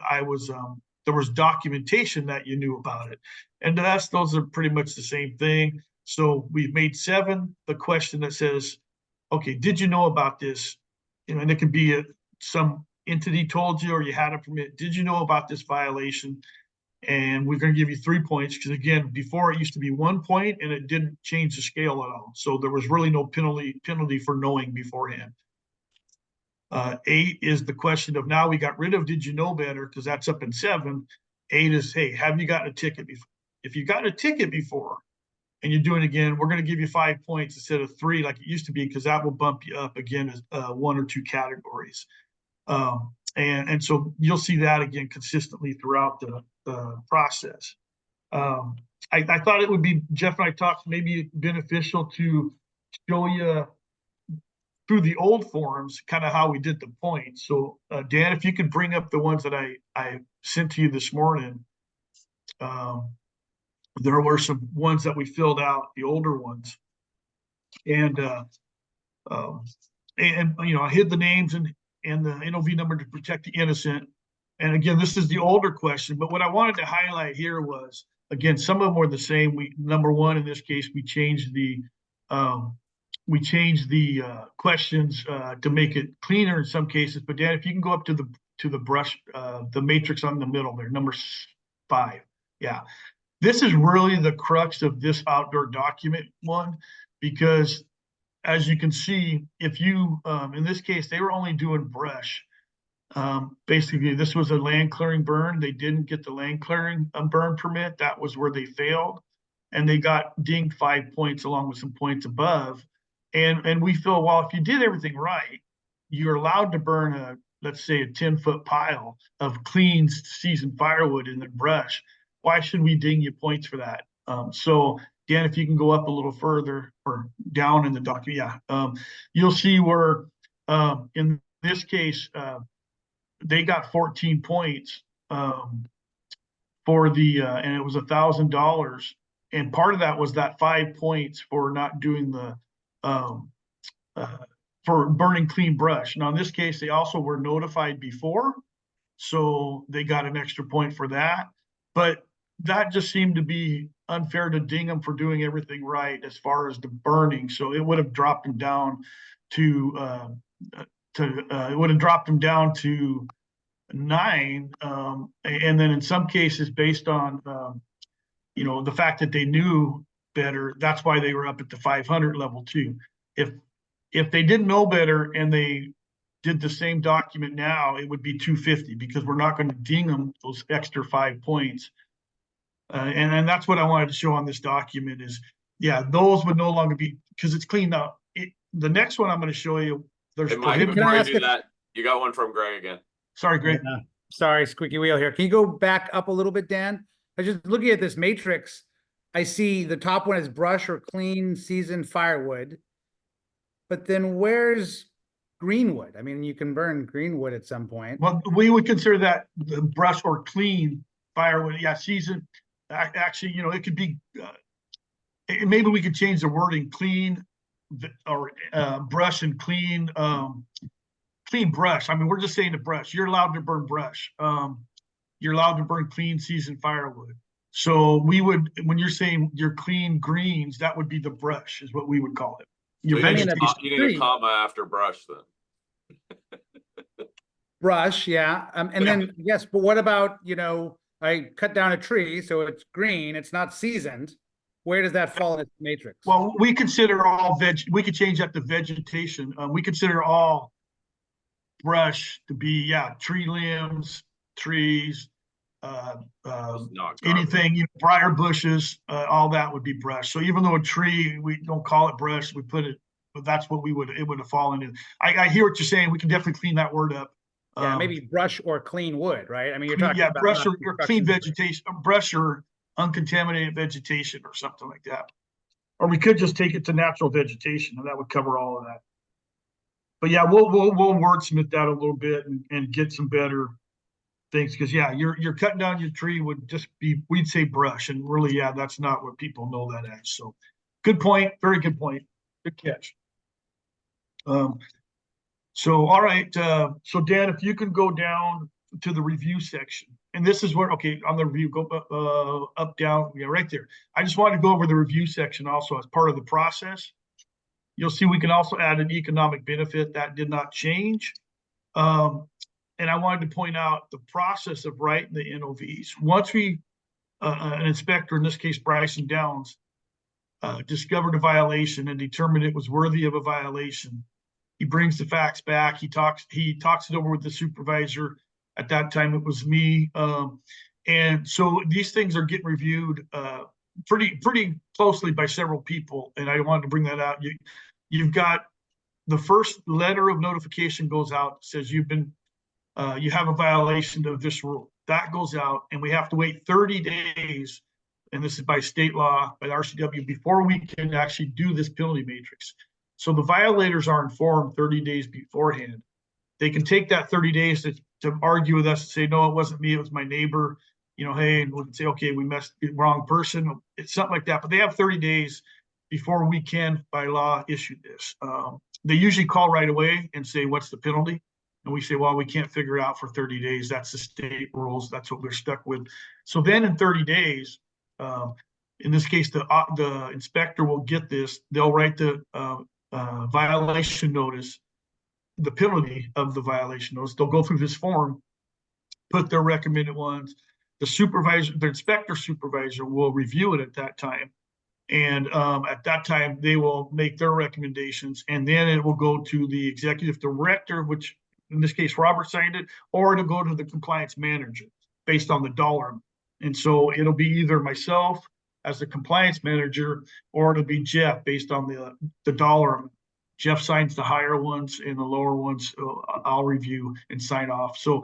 there was documentation that you knew about it. And to us, those are pretty much the same thing. So we've made 7 the question that says, okay, did you know about this? And it could be some entity told you, or you had a permit. Did you know about this violation? And we're gonna give you 3 points, because again, before it used to be 1 point and it didn't change the scale at all. So there was really no penalty for knowing beforehand. 8 is the question of, now we got rid of did you know better, because that's up in 7. 8 is, hey, have you gotten a ticket before? If you got a ticket before and you're doing it again, we're going to give you 5 points instead of 3 like it used to be, because that will bump you up again as 1 or 2 categories. And so you'll see that again consistently throughout the process. I thought it would be, Jeff and I talked, maybe beneficial to show you through the old forms kind of how we did the points. So Dan, if you could bring up the ones that I sent to you this morning. There were some ones that we filled out, the older ones, and you know, I hid the names and the NOV number to protect the innocent. And again, this is the older question, but what I wanted to highlight here was, again, some of them were the same. Number 1 in this case, we changed the questions to make it cleaner in some cases. But Dan, if you can go up to the brush, the matrix on the middle there, number 5, yeah. This is really the crux of this outdoor document one, because as you can see, if you, in this case, they were only doing brush. Basically, this was a land clearing burn. They didn't get the land clearing burn permit. That was where they failed. And they got dinged 5 points along with some points above. And we feel, well, if you did everything right, you're allowed to burn let's say a 10-foot pile of clean seasoned firewood in the brush. Why should we ding you points for that? So Dan, if you can go up a little further or down in the document, you'll see where in this case, they got 14 points for the, and it was $1,000. And part of that was that 5 points for not doing the, for burning clean brush. Now in this case, they also were notified before, so they got an extra point for that. But that just seemed to be unfair to ding them for doing everything right as far as the burning. So it would have dropped them down to it would have dropped them down to 9. And then in some cases, based on you know, the fact that they knew better, that's why they were up at the 500 level too. If they didn't know better and they did the same document now, it would be 250, because we're not going to ding them those extra 5 points. And that's what I wanted to show on this document is, yeah, those would no longer be, because it's cleaned up. The next one I'm going to show you, there's Hey, Mike, before you do that, you got one from Greg again. Sorry, Greg. Sorry, squeaky wheel here. Can you go back up a little bit, Dan? I was just looking at this matrix. I see the top one is brush or clean seasoned firewood. But then where's greenwood? I mean, you can burn greenwood at some point. Well, we would consider that the brush or clean firewood. Yeah, seasoned. Actually, you know, it could be, maybe we could change the wording, clean or brush and clean, clean brush. I mean, we're just saying the brush. You're allowed to burn brush. You're allowed to burn clean seasoned firewood. So we would, when you're saying your clean greens, that would be the brush is what we would call it. So you need a comma after brush then. Brush, yeah. And then, yes, but what about, you know, I cut down a tree, so it's green, it's not seasoned. Where does that fall in its matrix? Well, we consider all we could change that to vegetation. We consider all brush to be, yeah, tree limbs, trees, anything, you know, briar bushes, all that would be brush. So even though a tree, we don't call it brush, we put it, but that's what it would have fallen in. I hear what you're saying. We can definitely clean that word up. Yeah, maybe brush or clean wood, right? I mean, you're talking about brush or clean vegetation, brush or uncontaminated vegetation or something like that. Or we could just take it to natural vegetation, and that would cover all of that. But yeah, we'll wordsmith that a little bit and get some better things, because yeah, you're cutting down your tree would just be, we'd say brush, and really, yeah, that's not what people know that as. So good point, very good point, good catch. So all right, so Dan, if you can go down to the review section, and this is where, okay, on the review, go up, down, yeah, right there. I just wanted to go over the review section also as part of the process. You'll see we can also add an economic benefit that did not change. And I wanted to point out the process of writing the NOVs. Once we an inspector, in this case Bryson Downs, discovered a violation and determined it was worthy of a violation, he brings the facts back. He talks it over with the supervisor. At that time, it was me. And so these things are getting reviewed pretty closely by several people. And I wanted to bring that out. You've got the first letter of notification goes out, says you have a violation of this rule. That goes out, and we have to wait 30 days. And this is by state law, by RCW, before we can actually do this penalty matrix. So the violators are informed 30 days beforehand. They can take that 30 days to argue with us and say, no, it wasn't me, it was my neighbor. You know, hey, and we'll say, okay, we messed the wrong person. It's something like that. But they have 30 days before we can, by law, issue this. They usually call right away and say, what's the penalty? And we say, well, we can't figure it out for 30 days. That's the state rules. That's what we're stuck with. So then in 30 days, in this case, the inspector will get this. They'll write the violation notice, the penalty of the violation notice. They'll go through this form, put their recommended ones. The inspector supervisor will review it at that time. And at that time, they will make their recommendations, and then it will go to the executive director, which in this case, Robert signed it, or it'll go to the compliance manager based on the dollar. And so it'll be either myself as the compliance manager, or it'll be Jeff based on the dollar. Jeff signs the higher ones, and the lower ones I'll review and sign off. So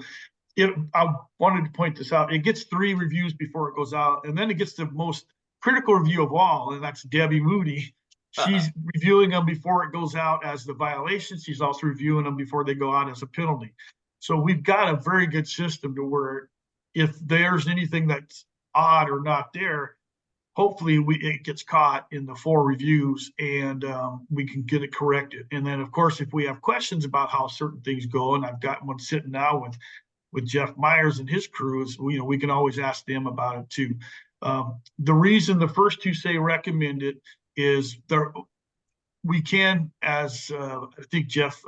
I wanted to point this out. It gets 3 reviews before it goes out, and then it gets the most critical review of all, and that's Debbie Moody. She's reviewing them before it goes out as the violation. She's also reviewing them before they go out as a penalty. So we've got a very good system to where if there's anything that's odd or not there, hopefully it gets caught in the 4 reviews, and we can get it corrected. And then, of course, if we have questions about how certain things go, and I've got one sitting now with Jeff Myers and his crews, we can always ask them about it too. The reason the first 2 say recommend it is we can, as I think Jeff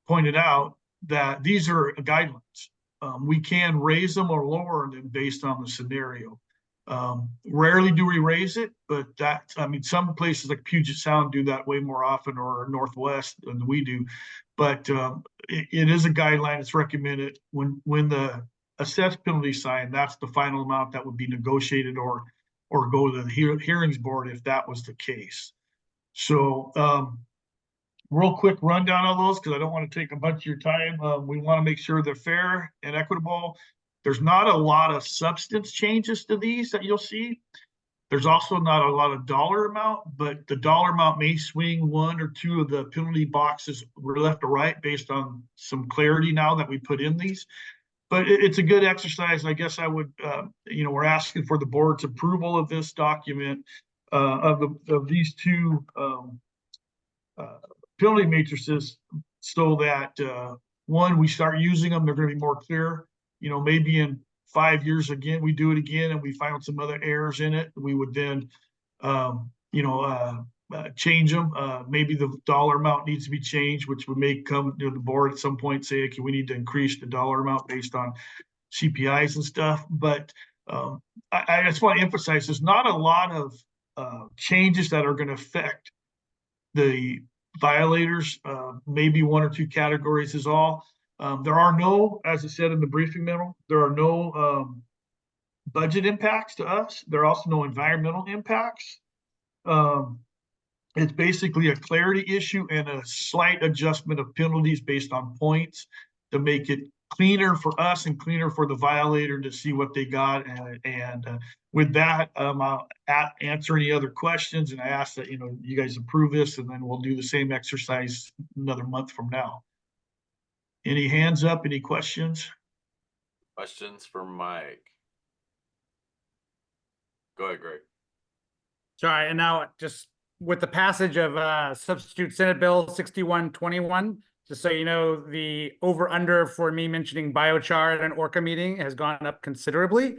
pointed out, that these are guidelines. We can raise them or lower them based on the scenario. Rarely do we raise it, but some places like Puget Sound do that way more often, or Northwest, than we do. But it is a guideline. It's recommended when the assessed penalty sign, that's the final amount that would be negotiated or go to the hearings board if that was the case. So real quick rundown of those, because I don't want to take a bunch of your time. We want to make sure they're fair and equitable. There's not a lot of substance changes to these that you'll see. There's also not a lot of dollar amount, but the dollar amount may swing 1 or 2 of the penalty boxes left or right based on some clarity now that we put in these. But it's a good exercise. I guess I would, we're asking for the board's approval of this document, of these 2 penalty matrices, so that one, we start using them. They're going to be more clear. Maybe in 5 years again, we do it again, and we found some other errors in it. We would then, change them. Maybe the dollar amount needs to be changed, which would make come to the board at some point, say, okay, we need to increase the dollar amount based on CPIs and stuff. But I just want to emphasize there's not a lot of changes that are going to affect the violators. Maybe 1 or 2 categories is all. There are no, as I said in the briefing memo, there are no budget impacts to us. There are also no environmental impacts. It's basically a clarity issue and a slight adjustment of penalties based on points to make it cleaner for us and cleaner for the violator to see what they got. And with that, I'll answer any other questions, and I ask that you guys approve this, and then we'll do the same exercise another month from now. Any hands up? Any questions? Questions for Mike? Go ahead, Greg. Sorry, and now just with the passage of substitute Senate Bill 6121, just so you know, the over-under for me mentioning biochar at an ORCAA meeting has gone up considerably.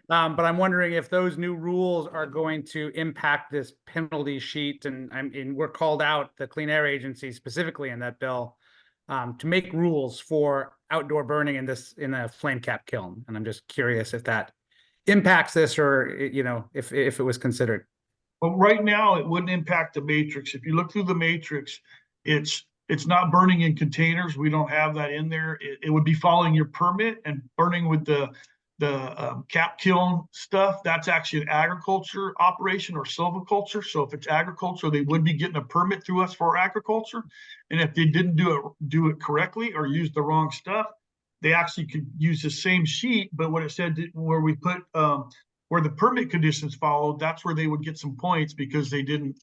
But I'm wondering if those new rules are going to impact this penalty sheet. And we're called out, the Clean Air Agency specifically in that bill, to make rules for outdoor burning in a flame cap kiln. And I'm just curious if that impacts this, or, if it was considered. But right now, it wouldn't impact the matrix. If you look through the matrix, it's not burning in containers. We don't have that in there. It would be following your permit and burning with the cap kiln stuff. That's actually an agriculture operation or silviculture. So if it's agriculture, they would be getting a permit through us for agriculture. And if they didn't do it correctly or use the wrong stuff, they actually could use the same sheet, but what it said where we put where the permit conditions followed, that's where they would get some points because they didn't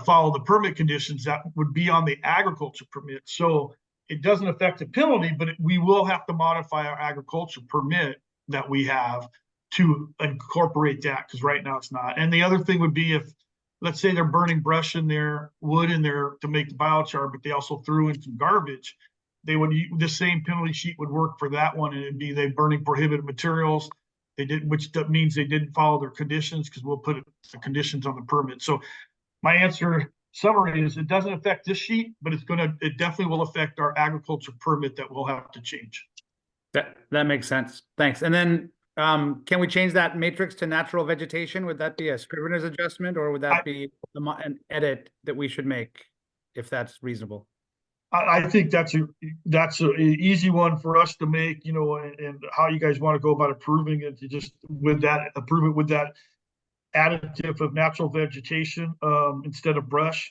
follow the permit conditions that would be on the agriculture permit. So it doesn't affect the penalty, but we will have to modify our agriculture permit that we have to incorporate that, because right now it's not. And the other thing would be if, let's say they're burning brush in there, wood in there to make the biochar, but they also threw in some garbage, they would, the same penalty sheet would work for that one, and it'd be they burning prohibited materials. They didn't, which means they didn't follow their conditions, because we'll put the conditions on the permit. So my answer summary is it doesn't affect this sheet, but it definitely will affect our agriculture permit that we'll have to change. That makes sense. Thanks. And then can we change that matrix to natural vegetation? Would that be a scrivener's adjustment, or would that be an edit that we should make, if that's reasonable? I think that's an easy one for us to make, and how you guys want to go about approving it. You just approve it with that additive of natural vegetation instead of brush.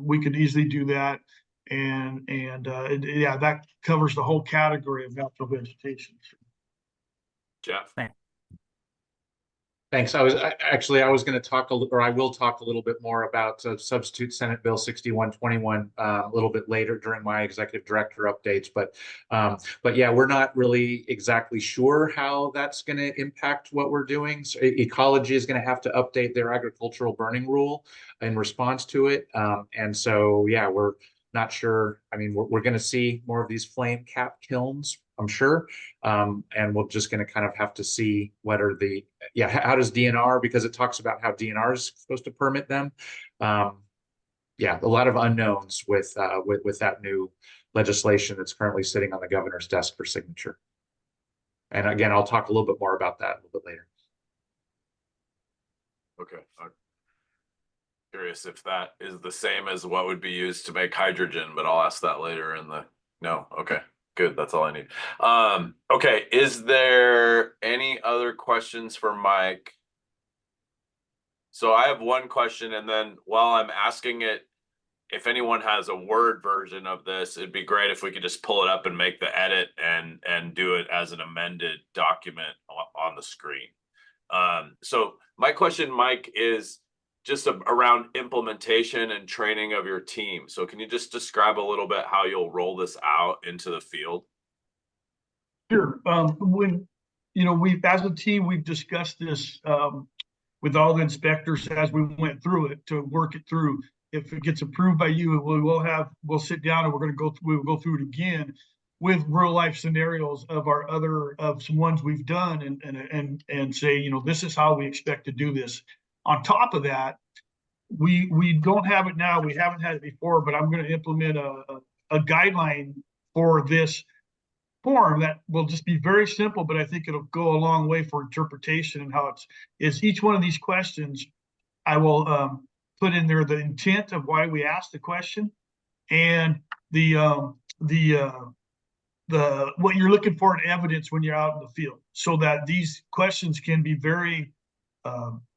We could easily do that, and yeah, that covers the whole category of natural vegetation. Jeff. Thanks. I was going to talk I will talk a little bit more about substitute Senate Bill 6121 a little bit later during my executive director updates. But yeah, we're not really exactly sure how that's going to impact what we're doing. So Ecology is going to have to update their agricultural burning rule in response to it. And so, yeah, we're not sure. I mean, we're going to see more of these flame cap kilns, I'm sure. And we're just going to kind of have to see what are how does DNR, because it talks about how DNR is supposed to permit them. Yeah, a lot of unknowns with that new legislation that's currently sitting on the governor's desk for signature. And again, I'll talk a little bit more about that a little bit later. Okay. I'm curious if that is the same as what would be used to make hydrogen, but I'll ask that later no. Okay. Good. That's all I need. Okay. Is there any other questions for Mike? So I have one question, and then while I'm asking it, if anyone has a Word version of this, it'd be great if we could just pull it up and make the edit and do it as an amended document on the screen. So my question, Mike, is just around implementation and training of your team. So can you just describe a little bit how you'll roll this out into the field? Sure. When, as a team, we've discussed this with all the inspectors as we went through it to work it through. If it gets approved by you, we'll sit down and we will go through it again with real life scenarios of some ones we've done and say, this is how we expect to do this. On top of that, we don't have it now. We haven't had it before, but I'm going to implement a guideline for this form that will just be very simple, but I think it'll go a long way for interpretation and how is each one of these questions. I will put in there the intent of why we asked the question and the what you're looking for in evidence when you're out in the field, so that these questions can be very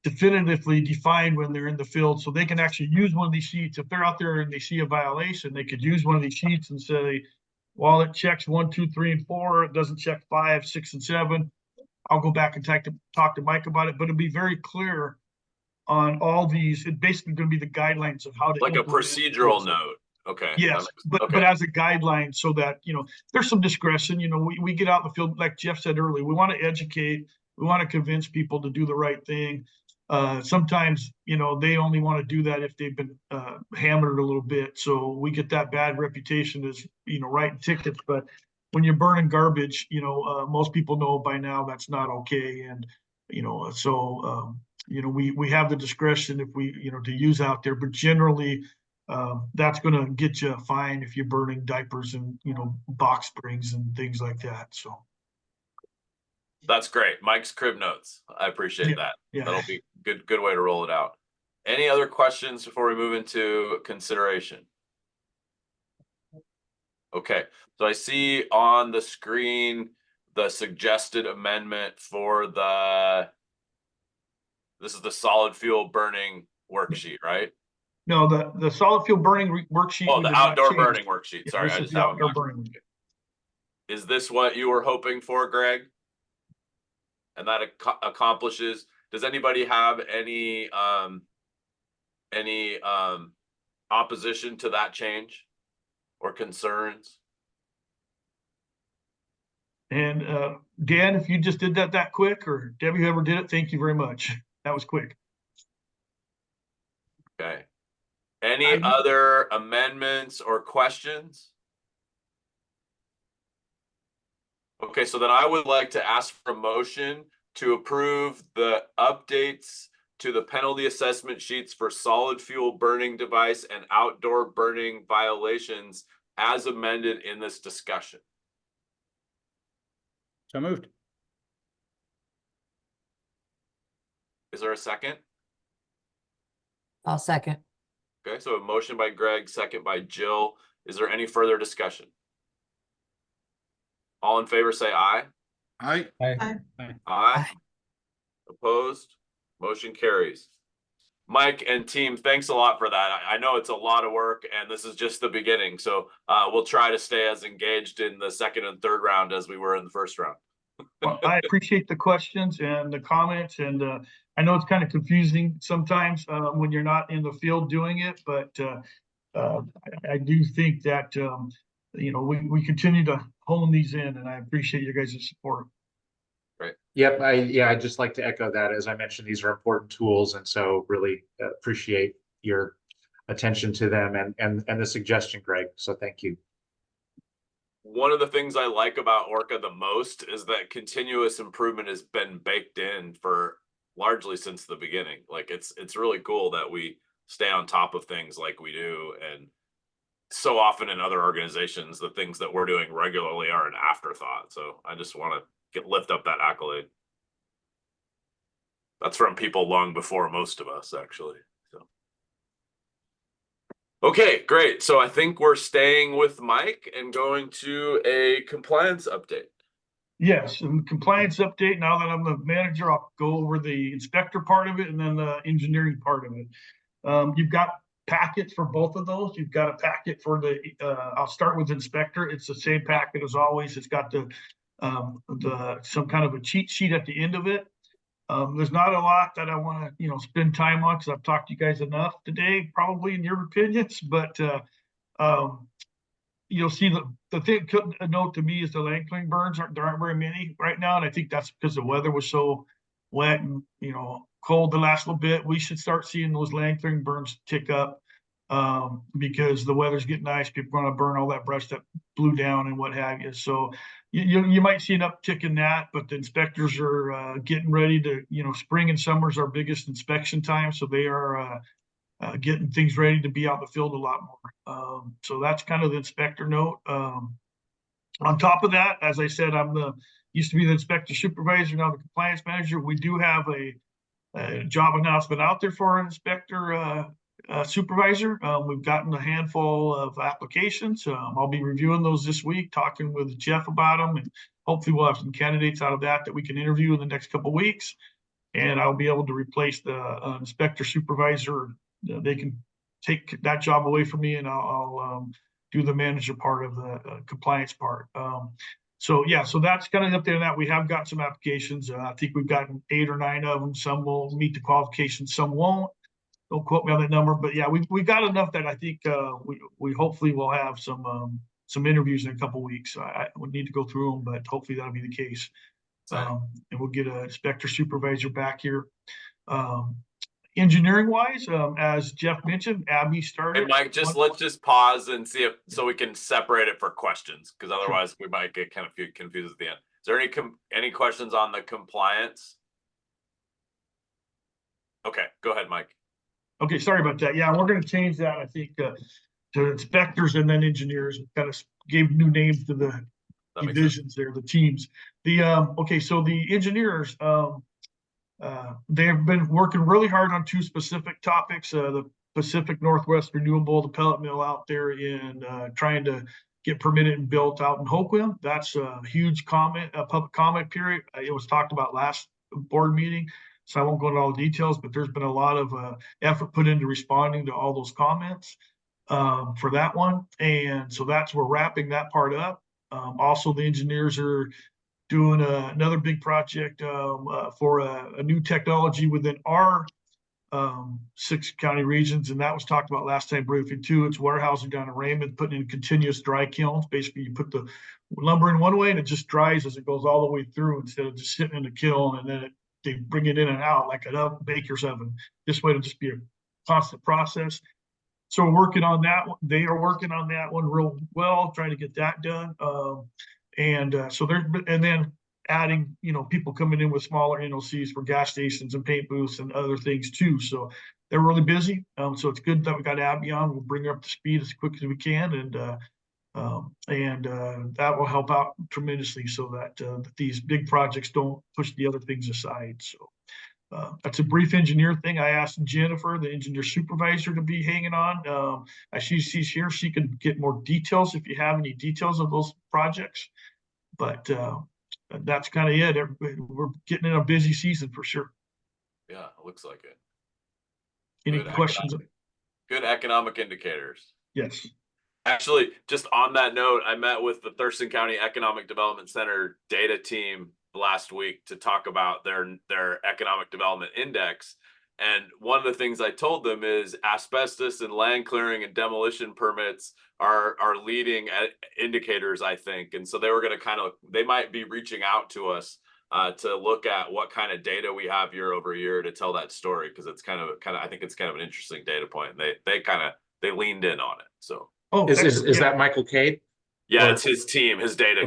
definitively defined when they're in the field, so they can actually use one of these sheets. If they're out there and they see a violation, they could use one of these sheets and say, well, it checks 1, 2, 3, and 4. It doesn't check 5, 6, and 7. I'll go back and talk to Mike about it, but it'll be very clear on all these. It's basically going to be the guidelines of how to like a procedural note. Okay. Yes, but as a guideline, so that there's some discretion. We get out in the field, like Jeff said earlier. We want to educate. We want to convince people to do the right thing. Sometimes, they only want to do that if they've been hammered a little bit. So we get that bad reputation as, writing tickets. But when you're burning garbage, most people know by now that's not okay. And, so, we have the discretion if we, to use out there. But generally, that's going to get you a fine if you're burning diapers and, box springs and things like that. So. That's great. Mike's crib notes. I appreciate Yeah, that. yeah. That'll be good way to roll it out. Any other questions before we move into consideration? Okay, so I see on the screen the suggested amendment for this is the solid fuel burning worksheet, right? No, the solid fuel burning worksheet. Oh, we the did not outdoor change. burning worksheet. Yeah, Sorry, this I is just the have outdoor it. burning. Is this what you were hoping for, Greg? And that accomplishes, does anybody have any opposition to that change or concerns? And Dan, if you just did that quick, or Debbie, whoever did it, thank you very much. That was quick. Okay. Any other amendments or questions? Okay, so then I would like to ask for a motion to approve the updates to the penalty assessment sheets for solid fuel burning device and outdoor burning violations as amended in this discussion. So moved. Is there a second? I'll second. Okay, so a motion by Greg, second by Jill. Is there any further discussion? All in favor say aye. Aye. Aye. Opposed? Motion carries. Mike and team, thanks a lot for that. I know it's a lot of work and this is just the beginning. So we'll try to stay as engaged in the second and third round as we were in the first round. Well, I appreciate the questions and the comments, and I know it's kind of confusing sometimes when you're not in the field doing it, but I do think that you know, we continue to hone these in, and I appreciate you guys' support. Right. Yep. I'd just like to echo that. As I mentioned, these are important tools, and so really appreciate your attention to them and the suggestion, Greg. So thank you. One of the things I like about ORCAA the most is that continuous improvement has been baked in for largely since the beginning. Like it's really cool that we stay on top of things like we do, and so often in other organizations, the things that we're doing regularly are an afterthought. So I just want to lift up that accolade. That's from people long before most of us, actually. So. Okay, great. So I think we're staying with Mike and going to a compliance update. Yes, and compliance update. Now that I'm the manager, I'll go over the inspector part of it and then the engineering part of it. You've got packets for both of those. You've got a packet for the, I'll start with inspector. It's the same packet as always. It's got the some kind of a cheat sheet at the end of it. There's not a lot that I want to, spend time on because I've talked to you guys enough today, probably in your opinions, but you'll see the thing, a note to me is the land clearing burns there aren't very many right now. And I think that's because the weather was so wet and, cold the last little bit. We should start seeing those land clearing burns tick up because the weather's getting nice. People are going to burn all that brush that blew down and what have you. So you might see an uptick in that, but the inspectors are getting ready to, spring and summer is our biggest inspection time. So they are getting things ready to be out in the field a lot more. So that's kind of the inspector note. On top of that, as I said, used to be the inspector supervisor, now the compliance manager. We do have a job announcement out there for an inspector supervisor. We've gotten a handful of applications. I'll be reviewing those this week, talking with Jeff about them, and hopefully we'll have some candidates out of that we can interview in the next couple of weeks. And I'll be able to replace the inspector supervisor. They can take that job away from me, and I'll do the manager part of the compliance part. So that's kind of up there. That we have got some applications. I think we've gotten 8 or 9 of them. Some will meet the qualifications, some won't. Don't quote me on that number, but yeah, we got enough that I think we hopefully will have some interviews in a couple of weeks. I would need to go through them, but hopefully that'll be the case. And we'll get an inspector supervisor back here. Engineering wise, as Jeff mentioned, Abby started. And Mike, let's just pause and see so we can separate it for questions, because otherwise we might get kind of confused at the end. Is there any questions on the compliance? Okay, go ahead, Mike. Okay, sorry about that. Yeah, we're going to change that, I think, to inspectors and then engineers. Kind of gave new names to the That makes sense. divisions there, the teams. The okay, so the engineers they have been working really hard on two specific topics. The Pacific Northwest Renewable, the pellet mill out there in trying to get permitted and built out in Hoquiam. That's a huge public comment period. It was talked about last board meeting, so I won't go into all the details, but there's been a lot of effort put into responding to all those comments for that one. And so we're wrapping that part up. Also, the engineers are doing another big project for a new technology within our 6 county regions, and that was talked about last time briefing too. It's warehousing down in Raymond, putting in continuous dry kilns. Basically, you put the lumber in one way and it just dries as it goes all the way through, instead of just sitting in the kiln and then they bring it in and out like a baker's oven. This way, it'll just be a constant process. So we're working on that. They are working on that one real well, trying to get that done. So then adding, people coming in with smaller NOCs for gas stations and paint booths and other things too. So they're really busy. So it's good that we got Abby on. We'll bring her up to speed as quick as we can, and that will help out tremendously so that these big projects don't push the other things aside. So that's a brief engineer thing. I asked Jennifer, the engineer supervisor, to be hanging on. As she's here, she can get more details if you have any details of those projects. But that's kind of it. We're getting in a busy season for sure. Yeah, it looks like it. Any questions? Good economic indicators. Yes. Actually, just on that note, I met with the Thurston County Economic Development Center data team last week to talk about their economic development index. And one of the things I told them is asbestos and land clearing and demolition permits are leading indicators, I think. And so they were going to they might be reaching out to us to look at what kind of data we have year over year to tell that story, because it's kind of I think it's kind of an interesting data point. And they leaned in on it. So is that Michael Cade? Yeah, or... it's his team, his data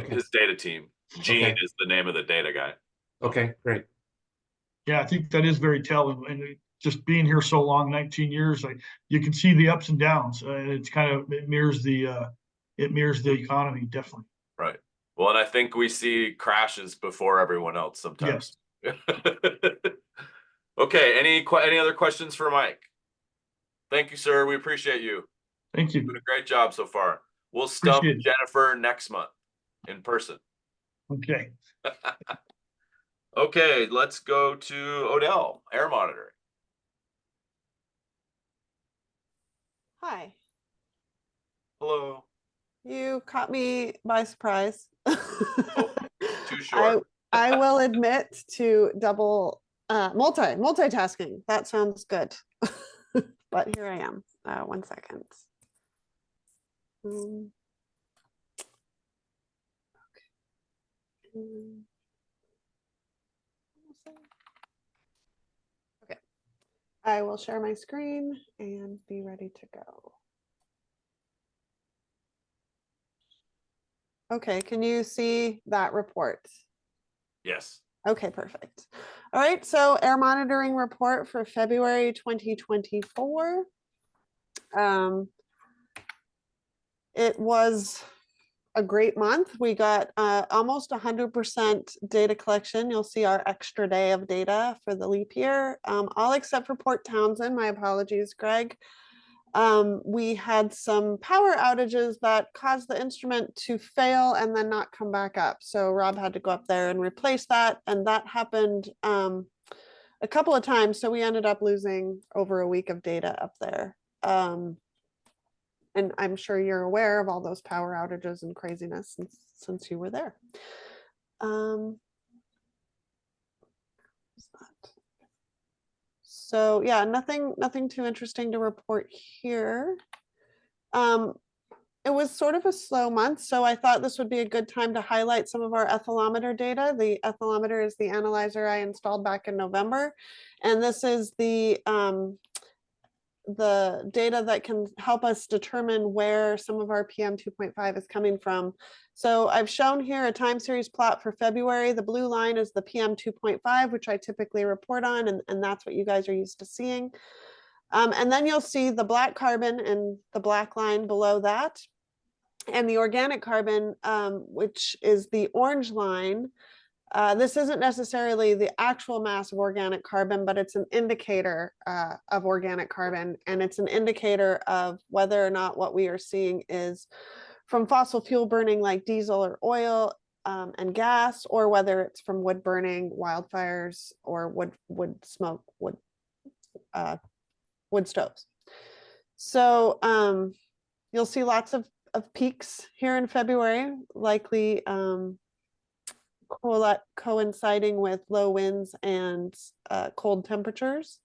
team. Gene is the name of the data guy. Okay, great. Yeah, I think that is very telling. And just being here so long, 19 years, you can see the ups and downs. It's it mirrors the economy, definitely. Right. Well, and I think we see crashes before everyone else sometimes. Yes. Okay. Any other questions for Mike? Thank you, sir. We appreciate you. Thank you. You've done a great job so far. We'll stump Jennifer next month in person. Okay. Okay, let's go to Odell, air monitoring. Hi. Hello. You caught me by surprise. Too short. I will admit to multitasking. That sounds good. But here I am. 1 second. Okay. I will share my screen and be ready to go. Okay, can you see that report? Yes. Okay, perfect. All right, so air monitoring report for February 2024. It was a great month. We got almost 100% data collection. You'll see our extra day of data for the leap year, all except for Port Townsend. My apologies, Greg. We had some power outages that caused the instrument to fail and then not come back up. So Rob had to go up there and replace that. And that happened a couple of times. So we ended up losing over a week of data up there. And I'm sure you're aware of all those power outages and craziness since you were there. So yeah, nothing too interesting to report here. It was sort of a slow month, so I thought this would be a good time to highlight some of our ethylometer data. The ethylometer is the analyzer I installed back in November, and this is the data that can help us determine where some of our PM 2.5 is coming from. So I've shown here a time series plot for February. The blue line is the PM 2.5, which I typically report on, and that's what you guys are used to seeing. And then you'll see the black carbon and the black line below that. And the organic carbon, which is the orange line, this isn't necessarily the actual mass of organic carbon, but it's an indicator of organic carbon. And it's an indicator of whether or not what we are seeing is from fossil fuel burning like diesel or oil and gas, or whether it's from wood burning, wildfires, or wood smoke, wood stoves. So you'll see lots of peaks here in February, likely coinciding with low winds and cold temperatures.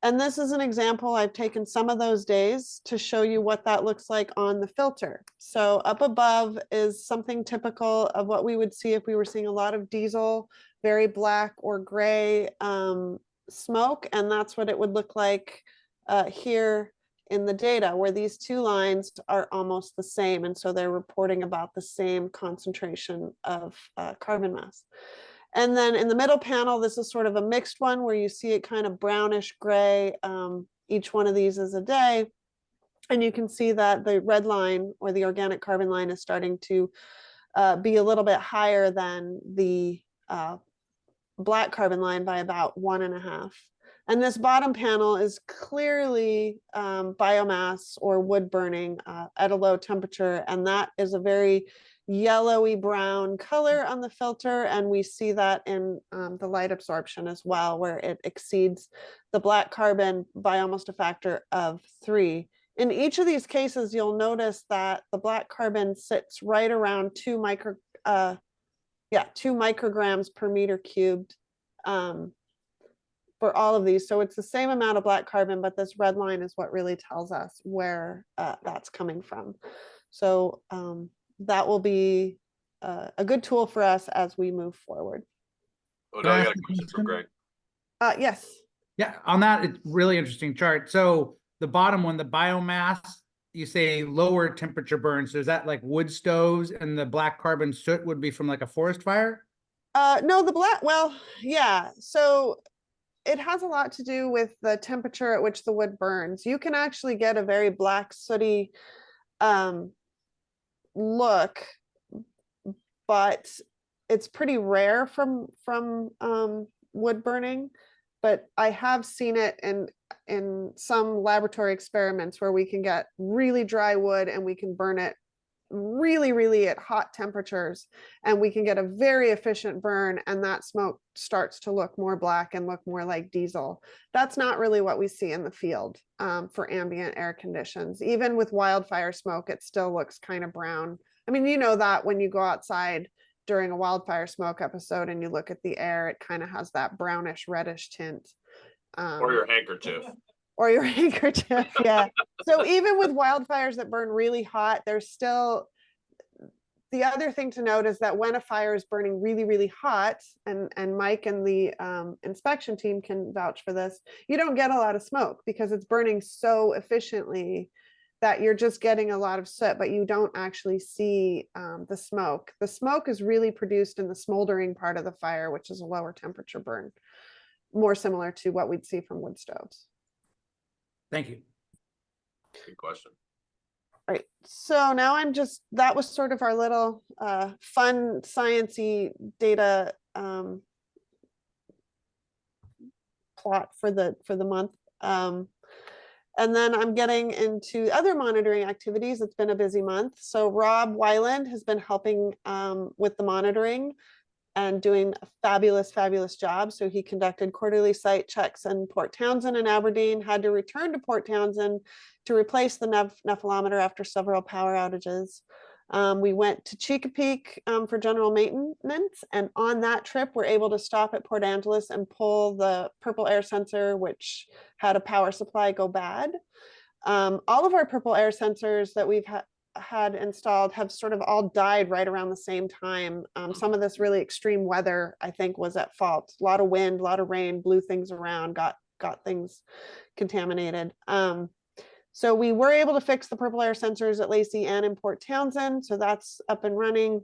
And this is an example. I've taken some of those days to show you what that looks like on the filter. So up above is something typical of what we would see if we were seeing a lot of diesel, very black or gray smoke. And that's what it would look like here in the data, where these two lines are almost the same. And so they're reporting about the same concentration of carbon mass. And then in the middle panel, this is sort of a mixed one where you see it kind of brownish gray. Each one of these is a day. And you can see that the red line, or the organic carbon line, is starting to be a little bit higher than the black carbon line by about 1.5. And this bottom panel is clearly biomass or wood burning at a low temperature. And that is a very yellowy brown color on the filter. And we see that in the light absorption as well, where it exceeds the black carbon by almost a factor of 3. In each of these cases, you'll notice that the black carbon sits right around 2 micrograms per meter cubed for all of these. So it's the same amount of black carbon, but this red line is what really tells us where that's coming from. So that will be a good tool for us as we move forward. Odell, you got a question from Greg? Yes. Yeah, on that, it's really interesting chart. So the bottom one, the biomass, you say lower temperature burns. So is that like wood stoves, and the black carbon soot would be from like a forest fire? No, the black, well, yeah. So it has a lot to do with the temperature at which the wood burns. You can actually get a very black sooty look, but it's pretty rare from wood burning. But I have seen it in some laboratory experiments where we can get really dry wood and we can burn it really at hot temperatures, and we can get a very efficient burn, and that smoke starts to look more black and look more like diesel. That's not really what we see in the field for ambient air conditions. Even with wildfire smoke, it still looks kind of brown. I mean, you know that when you go outside during a wildfire smoke episode and you look at the air, it kind of has that brownish reddish tint. Or your handkerchief. Or your handkerchief, yeah. So even with wildfires that burn really hot, there's still, the other thing to note is that when a fire is burning really hot, and Mike and the inspection team can vouch for this, you don't get a lot of smoke because it's burning so efficiently that you're just getting a lot of soot, but you don't actually see the smoke. The smoke is really produced in the smoldering part of the fire, which is a lower temperature burn, more similar to what we'd see from wood stoves. Thank you. Good question. All right, so now that was sort of our little fun sciencey data plot for the month. And then I'm getting into other monitoring activities. It's been a busy month. So Rob Weiland has been helping with the monitoring and doing a fabulous job. So he conducted quarterly site checks in Port Townsend and Aberdeen, had to return to Port Townsend to replace the nephelometer after several power outages. We went to Chesapeake for general maintenance. And on that trip, we're able to stop at Port Angeles and pull the purple air sensor, which had a power supply go bad. All of our purple air sensors that we've had installed have sort of all died right around the same time. Some of this really extreme weather, I think, was at fault. A lot of wind, a lot of rain, blew things around, got things contaminated. So we were able to fix the purple air sensors at Lacey and in Port Townsend. So that's up and running.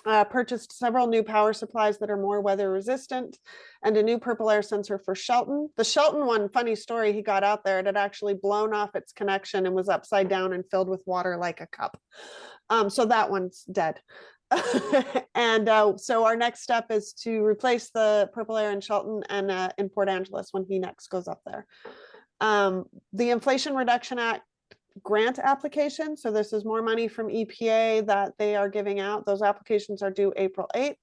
purchased several new power supplies that are more weather resistant and a new purple air sensor for Shelton. The Shelton one, funny story, he got out there, it had actually blown off its connection and was upside down and filled with water like a cup. So that one's dead. And so our next step is to replace the purple air in Shelton and in Port Angeles when he next goes up there. The Inflation Reduction Act grant application. So this is more money from EPA that they are giving out. Those applications are due April 8th.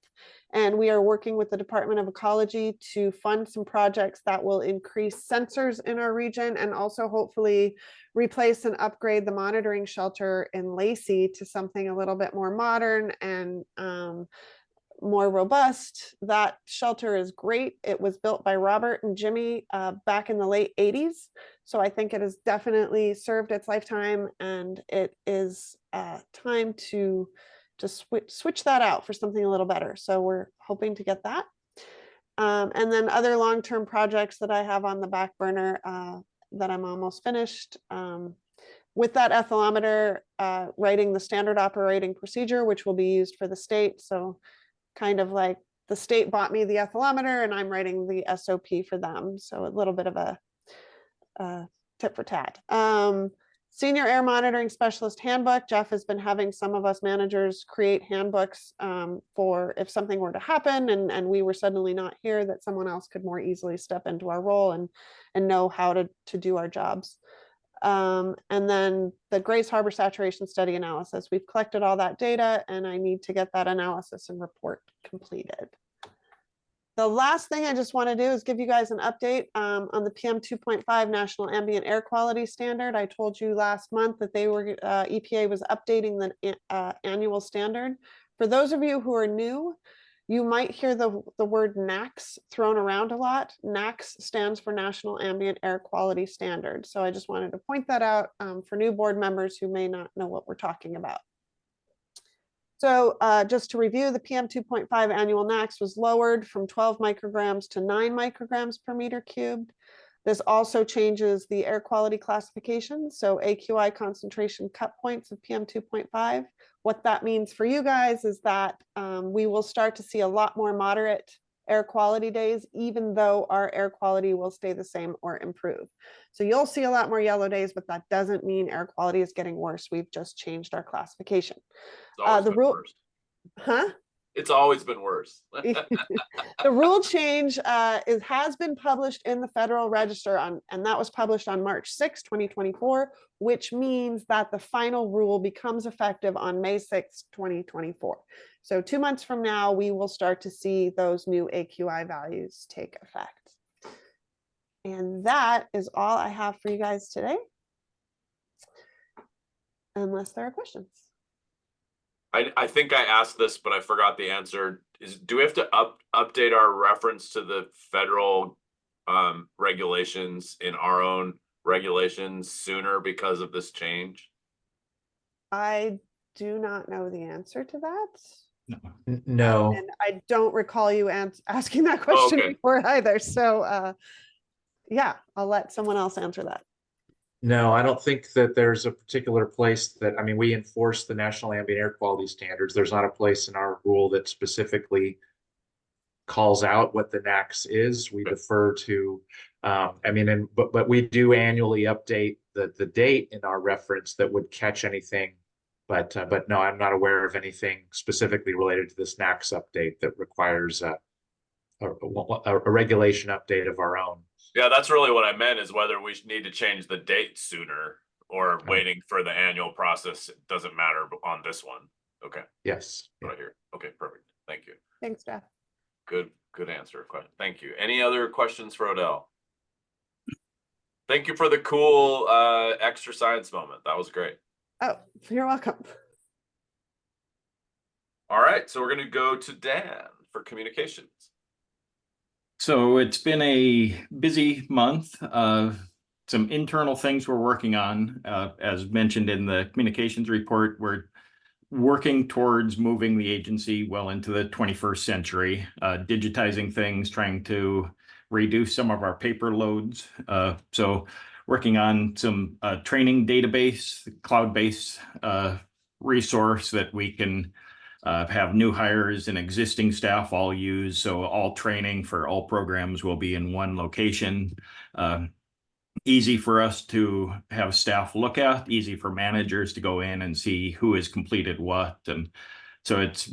And we are working with the Department of Ecology to fund some projects that will increase sensors in our region and also hopefully replace and upgrade the monitoring shelter in Lacey to something a little bit more modern and more robust. That shelter is great. It was built by Robert and Jimmy back in the late 80s. So I think it has definitely served its lifetime, and it is time to just switch that out for something a little better. So we're hoping to get that. And then other long-term projects that I have on the back burner that I'm almost finished. With that ethylometer, writing the standard operating procedure, which will be used for the state. So kind of like the state bought me the ethylometer and I'm writing the SOP for them. So a little bit of a tit for tat. Senior Air Monitoring Specialist Handbook. Jeff has been having some of us managers create handbooks for if something were to happen and we were suddenly not here, that someone else could more easily step into our role and know how to do our jobs. And then the Grace Harbor Saturation Study Analysis. We've collected all that data and I need to get that analysis and report completed. The last thing I just want to do is give you guys an update on the PM 2.5 National Ambient Air Quality Standard. I told you last month that they were EPA was updating the annual standard. For those of you who are new, you might hear the word NAAQS thrown around a lot. NAAQS stands for National Ambient Air Quality Standard. So I just wanted to point that out for new board members who may not know what we're talking about. So just to review, the PM 2.5 annual NAAQS was lowered from 12 micrograms to 9 micrograms per meter cubed. This also changes the air quality classification. So AQI concentration cut points of PM 2.5. What that means for you guys is that we will start to see a lot more moderate air quality days, even though our air quality will stay the same or improve. So you'll see a lot more yellow days, but that doesn't mean air quality is getting worse. We've just changed our classification. The rule, It's always been worse. The rule change has been published in the Federal Register and that was published on March 6, 2024, which means that the final rule becomes effective on May 6, 2024. So 2 months from now, we will start to see those new AQI values take effect. And that is all I have for you guys today, unless there are questions. I think I asked this, but I forgot the answer. Do we have to update our reference to the federal regulations in our own regulations sooner because of this change? I do not know the answer to that. No. And I don't recall you asking that question before either. So yeah, I'll let someone else answer that. No, I don't think that there's a particular place that, I mean, we enforce the National Ambient Air Quality Standards. There's not a place in our rule that specifically calls out what the NAAQS is. We defer to, but we do annually update the date in our reference that would catch anything. But no, I'm not aware of anything specifically related to this NAAQS update that requires a regulation update of our own. Yeah, that's really what I meant, is whether we need to change the date sooner or waiting for the annual process. It doesn't matter on this one. Okay. Yes. Right here. Okay, perfect. Thank you. Thanks, Jeff. Good answer. Thank you. Any other questions for Odell? Thank you for the cool extra science moment. That was great. Oh, you're welcome. All right, so we're going to go to Dan for communications. So it's been a busy month. Some internal things we're working on. As mentioned in the communications report, we're working towards moving the agency well into the 21st century, digitizing things, trying to reduce some of our paper loads. So working on some training database, cloud-based resource that we can have new hires and existing staff all use. So all training for all programs will be in one location. Easy for us to have staff look at, easy for managers to go in and see who has completed what. And so it's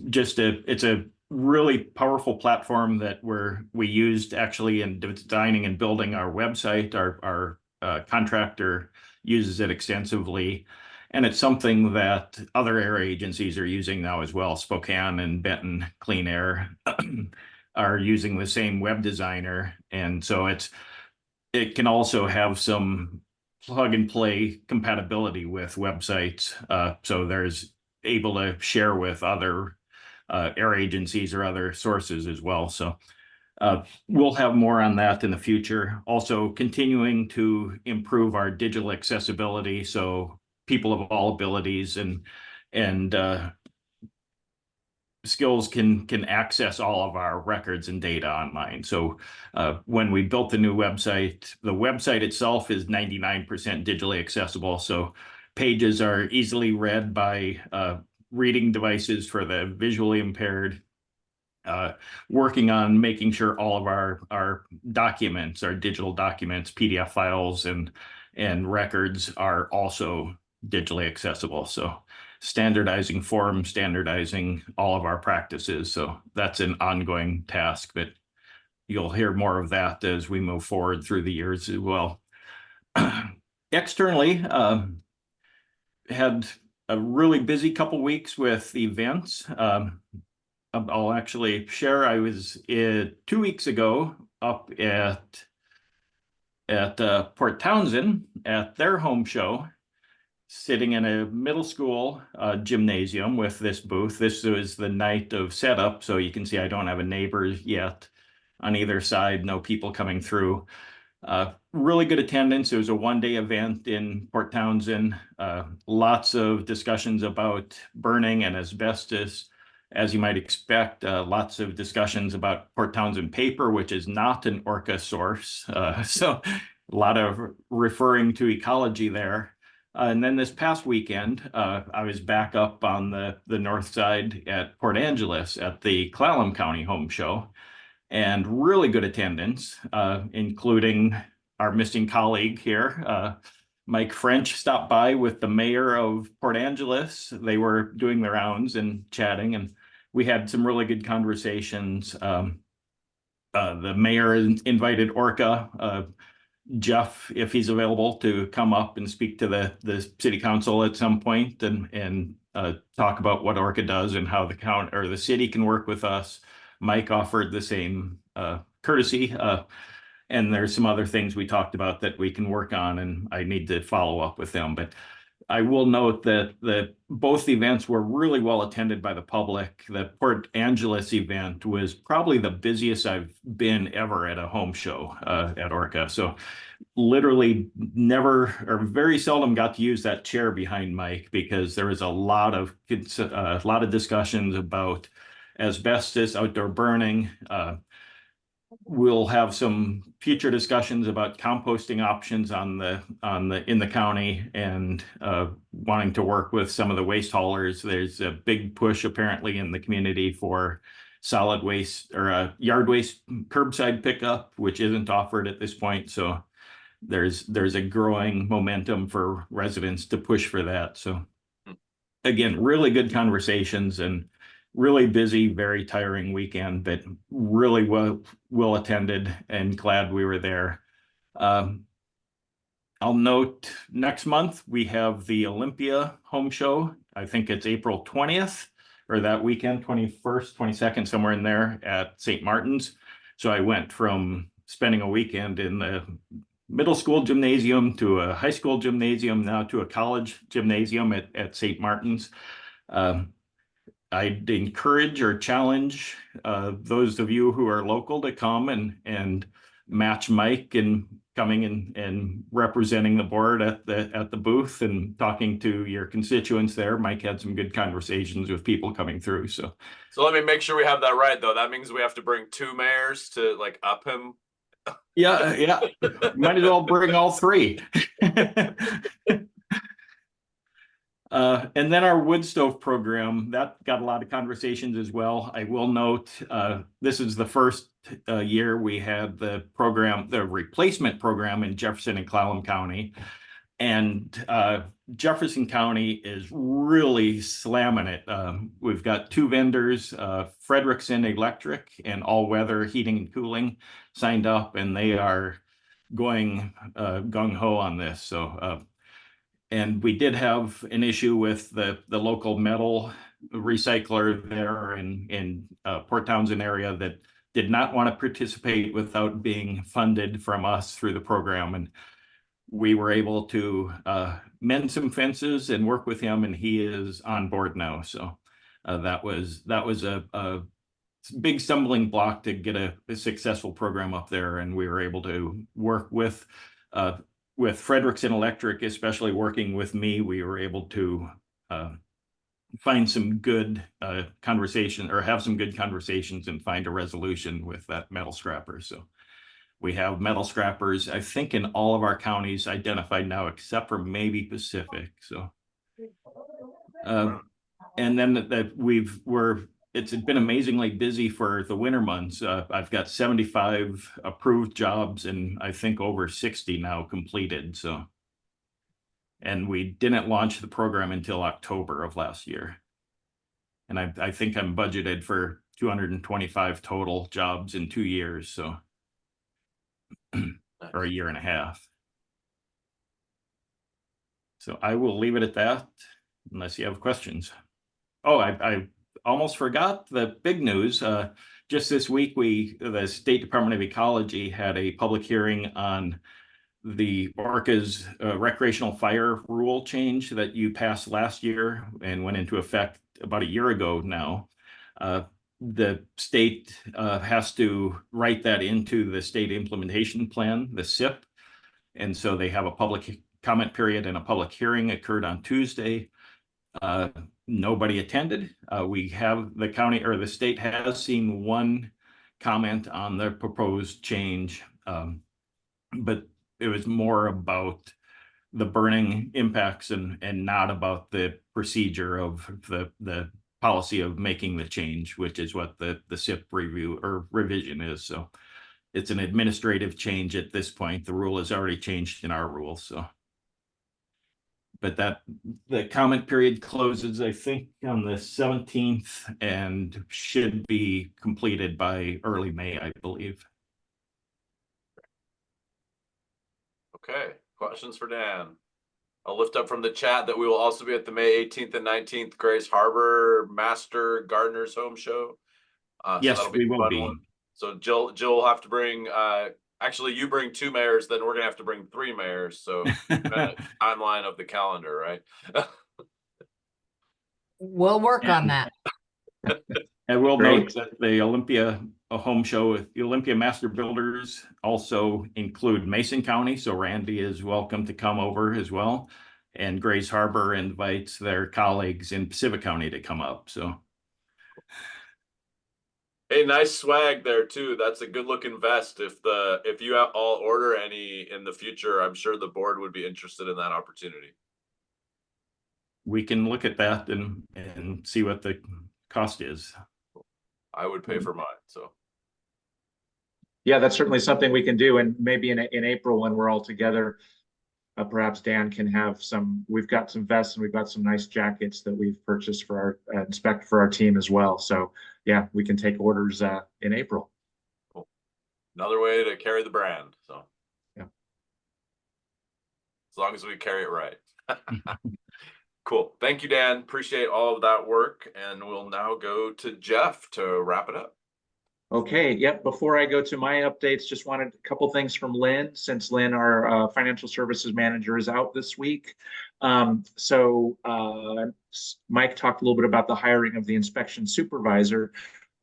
a really powerful platform that we used actually in designing and building our website. Our contractor uses it extensively. And it's something that other air agencies are using now as well. Spokane and Benton Clean Air are using the same web designer. And so it can also have some plug and play compatibility with websites. So there's able to share with other air agencies or other sources as well. So we'll have more on that in the future. Also continuing to improve our digital accessibility. So people of all abilities and skills can access all of our records and data online. So when we built the new website, the website itself is 99% digitally accessible. So pages are easily read by reading devices for the visually impaired. Working on making sure all of our documents, our digital documents, PDF files and records are also digitally accessible. So standardizing forms, standardizing all of our practices. So that's an ongoing task, but you'll hear more of that as we move forward through the years as well. Externally, had a really busy couple weeks with events. I'll actually share, I was 2 weeks ago up at Port Townsend at their home show, sitting in a middle school gymnasium with this booth. This was the night of setup, so you can see I don't have a neighbor yet on either side, no people coming through. Really good attendance. It was a one-day event in Port Townsend. Lots of discussions about burning and asbestos, as you might expect. Lots of discussions about Port Townsend paper, which is not an ORCAA source. So a lot of referring to ecology there. And then this past weekend, I was back up on the north side at Port Angeles at the Clallam County Home Show, and really good attendance, including our missing colleague here. Mike French stopped by with the mayor of Port Angeles. They were doing the rounds and chatting, and we had some really good conversations. The mayor invited ORCAA, Jeff, if he's available, to come up and speak to the city council at some point and talk about what ORCAA does and how the county or the city can work with us. Mike offered the same courtesy, and there's some other things we talked about that we can work on, and I need to follow up with them. But I will note that both events were really well attended by the public. The Port Angeles event was probably the busiest I've been ever at a home show at ORCAA. So literally never or very seldom got to use that chair behind Mike, because there was a lot of discussions about asbestos, outdoor burning. We'll have some future discussions about composting options in the county, and wanting to work with some of the waste haulers. There's a big push apparently in the community for solid waste or yard waste curbside pickup, which isn't offered at this point. So there's a growing momentum for residents to push for that. So again, really good conversations and really busy, very tiring weekend, but really well attended and glad we were there. I'll note next month we have the Olympia home show. I think it's April 20th or that weekend, 21st, 22nd, somewhere in there at St. Martin's. So I went from spending a weekend in the middle school gymnasium to a high school gymnasium, now to a college gymnasium at St. Martin's. I'd encourage or challenge those of you who are local to come and match Mike in coming and representing the board at the booth and talking to your constituents there. Mike had some good conversations with people coming through. So let me make sure we have that right, though. That means we have to bring 2 mayors to like up him. Yeah. Might as well bring all 3. And then our wood stove program, that got a lot of conversations as well. I will note, this is the first year we had the program, the replacement program in Jefferson and Clallam County. And Jefferson County is really slamming it. We've got 2 vendors, Frederickson Electric and All Weather Heating and Cooling signed up, and they are going gung ho on this. So, and we did have an issue with the local metal recycler there in Port Townsend area that did not want to participate without being funded from us through the program. And we were able to mend some fences and work with him, and he is on board now. So that was a big stumbling block to get a successful program up there, and we were able to work with Frederickson Electric, especially working with me. We were able to find some good conversation, or have some good conversations, and find a resolution with that metal scrapper. So we have metal scrappers, I think, in all of our counties identified now, except for maybe Pacific. So, and then it's been amazingly busy for the winter months. I've got 75 approved jobs and I think over 60 now completed. So, and we didn't launch the program until October of last year. And I think I'm budgeted for 225 total jobs in 2 years. So, or a year and a half. So I will leave it at that unless you have questions. Oh, I almost forgot the big news. Just this week, the State Department of Ecology had a public hearing on the ORCAA's recreational fire rule change that you passed last year and went into effect about a year ago now. The state has to write that into the state implementation plan, the SIP. And so they have a public comment period, and a public hearing occurred on Tuesday. Nobody attended. We have the county, or the state has seen one comment on the proposed change, but it was more about the burning impacts and not about the procedure of the policy of making the change, which is what the SIP review or revision is. So it's an administrative change at this point. The rule has already changed in our rules. So, but the comment period closes, I think, on the 17th and should be completed by early May, I believe. Okay, questions for Dan? I'll lift up from the chat that we will also be at the May 18th and 19th Grace Harbor Master Gardener's Home Show. Yes, so we will be. One. So Jill will have to bring, actually you bring 2 mayors, then we're gonna have to bring 3 mayors. So timeline of the calendar, right? We'll work on that. I will Great. note that the Olympia Home Show, the Olympia Master Builders also include Mason County. So Randy is welcome to come over as well. And Grace Harbor invites their colleagues in Pacific County to come up. So. Hey, nice swag there too. That's a good looking vest. If you all order any in the future, I'm sure the board would be interested in that opportunity. We can look at that and see what the cost is. I would pay for mine. So. Yeah, that's certainly something we can do. And maybe in April when we're all together, perhaps Dan can have we've got some vests and we've got some nice jackets that we've purchased for our team as well. So yeah, we can take orders in April. Cool. Another way to carry the brand. So yeah, as long as we carry it right. Cool. Thank you, Dan. Appreciate all of that work. And we'll now go to Jeff to wrap it up. Okay. Yep. Before I go to my updates, just wanted a couple things from Lynn, since Lynn, our financial services manager, is out this week. So Mike talked a little bit about the hiring of the inspection supervisor.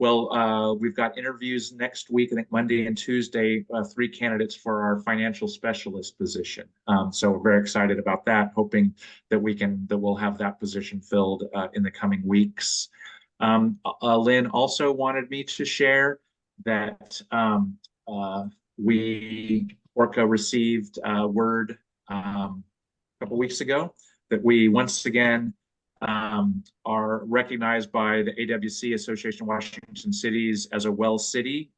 Well, we've got interviews next week, I think Monday and Tuesday, 3 candidates for our financial specialist position. So we're very excited about that, hoping that we'll have that position filled in the coming weeks. Lynn also wanted me to share that ORCAA received word a couple weeks ago that we once again are recognized by the AWC, Association of Washington Cities, as a WELL City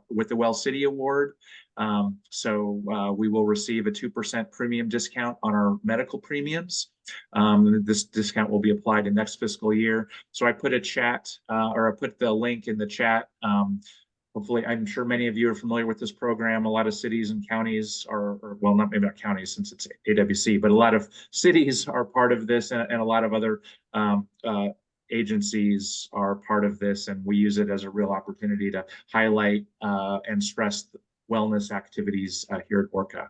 with the WELL City Award. We will receive a 2% premium discount on our medical premiums. This discount will be applied in next fiscal year. So I put a chat or I put the link in the chat. Hopefully, I'm sure many of you are familiar with this program. A lot of cities and counties are, well, not maybe not counties since it's AWC, but a lot of cities are part of this, and a lot of other agencies are part of this. And we use it as a real opportunity to highlight and stress the wellness activities here at ORCAA.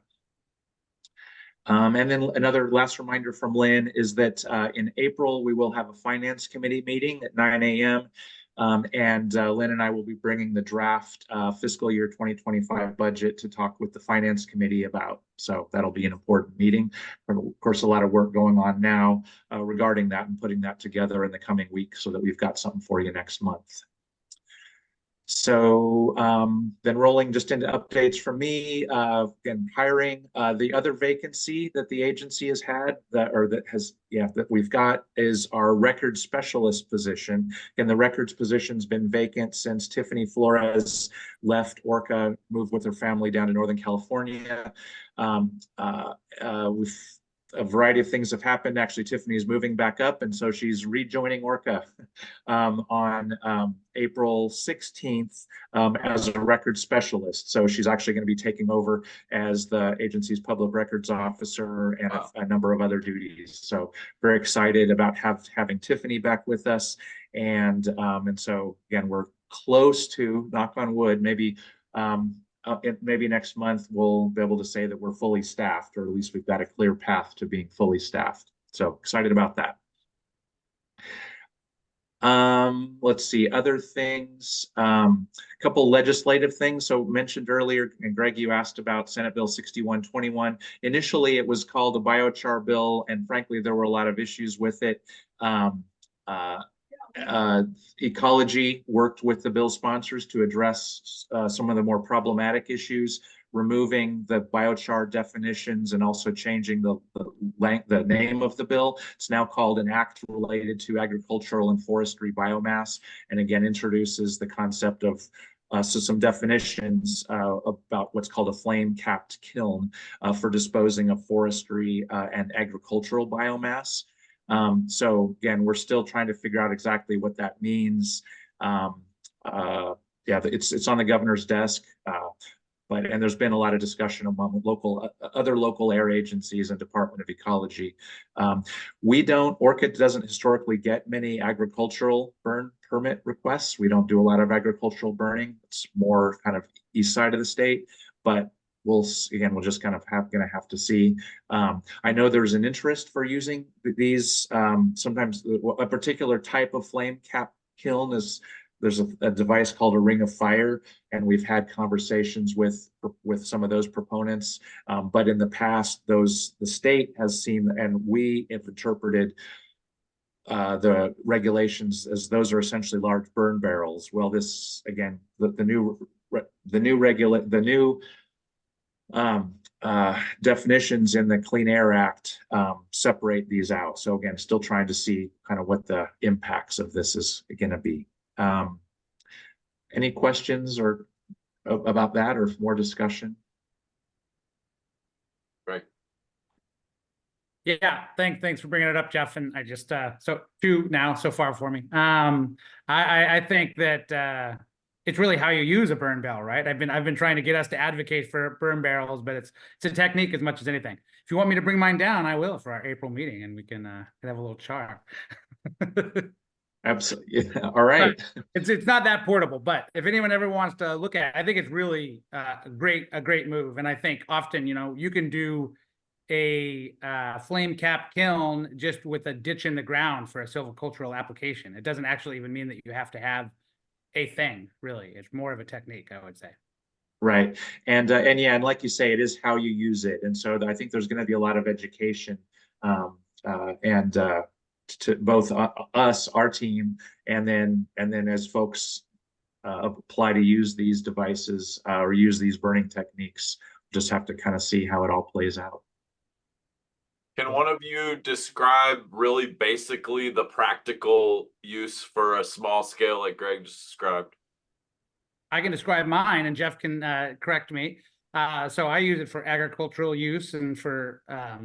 And then another last reminder from Lynn is that in April, we will have a finance committee meeting at 9 a.m. Lynn and I will be bringing the draft fiscal year 2025 budget to talk with the finance committee about. So that'll be an important meeting. Of course, a lot of work going on now regarding that and putting that together in the coming week so that we've got something for you next month. So then rolling just into updates from me, and hiring. The other vacancy that the agency has had that we've got is our records specialist position. And the records position's been vacant since Tiffany Flores left ORCAA, moved with her family down to Northern California. With a variety of things have happened. Actually, Tiffany's moving back up, and so she's rejoining ORCAA on April 16th as a record specialist. So she's actually going to be taking over as the agency's public records officer and a number of other duties. So very excited about having Tiffany back with us. And so again, we're close to, knock on wood, maybe next month we'll be able to say that we're fully staffed, or at least we've got a clear path to being fully staffed. So excited about that. Let's see, other things, a couple legislative things. So mentioned earlier, and Greg, you asked about Senate Bill 6121. Initially, it was called a biochar bill, and frankly, there were a lot of issues with it. Ecology worked with the bill sponsors to address some of the more problematic issues, removing the biochar definitions and also changing the name of the bill. It's now called an act related to agricultural and forestry biomass, and again introduces the concept of some definitions about what's called a flame-capped kiln for disposing of forestry and agricultural biomass. So again, we're still trying to figure out exactly what that means. It's on the governor's desk, and there's been a lot of discussion among other local air agencies and Department of Ecology. ORCAA doesn't historically get many agricultural burn permit requests. We don't do a lot of agricultural burning. It's more kind of east side of the state, but we'll just kind of gonna have to see. I know there's an interest for using these. Sometimes a particular type of flame cap kiln there's a device called a ring of fire, and we've had conversations with some of those proponents. But in the past, the state has seen, and we have interpreted the regulations as those are essentially large burn barrels. Well, this again, the new definitions in the Clean Air Act separate these out. So again, still trying to see kind of what the impacts of this is going to be. Any questions or about that, or more discussion? Right. Yeah, thanks for bringing it up, Jeff. And I just so far for me. I think that it's really how you use a burn barrel, right? I've been trying to get us to advocate for burn barrels, but it's a technique as much as anything. If you want me to bring mine down, I will for our April meeting, and we can have a little char. Absolutely. Yeah. All right. But it's not that portable, but if anyone ever wants to look at it, I think it's really a great move. And I think often, you can do a flame cap kiln just with a ditch in the ground for a silvicultural application. It doesn't actually even mean that you have to have a thing, really. It's more of a technique, I would say. Right. And and like you say, it is how you use it. And so I think there's going to be a lot of education to both us, our team, and then as folks apply to use these devices or use these burning techniques, just have to kind of see how it all plays out. Can one of you describe really basically the practical use for a small scale like Greg just described? I can describe mine and Jeff can correct me. So I use it for agricultural use and for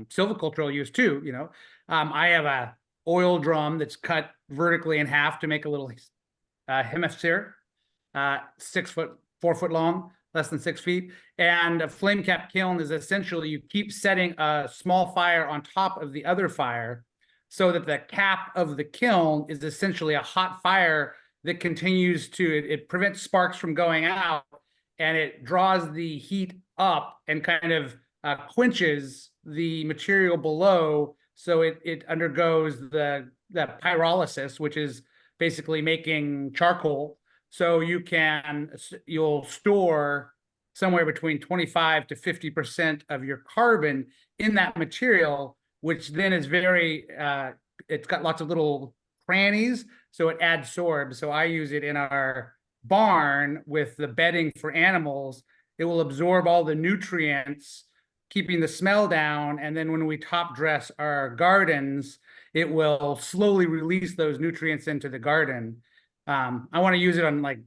silvicultural use too, you know. I have a oil drum that's cut vertically in half to make a little hemisphere, 6 foot, 4 foot long, less than 6 feet. And a flame cap kiln is essentially you keep setting a small fire on top of the other fire so that the cap of the kiln is essentially a hot fire that continues to, it prevents sparks from going out, and it draws the heat up and kind of quenches the material below. So it undergoes the pyrolysis, which is basically making charcoal. So you'll store somewhere between 25 to 50% of your carbon in that material, which then is very, it's got lots of little crannies, so it adsorbs. So I use it in our barn with the bedding for animals. It will absorb all the nutrients, keeping the smell down. And then when we top dress our gardens, it will slowly release those nutrients into the garden. I want to use it on like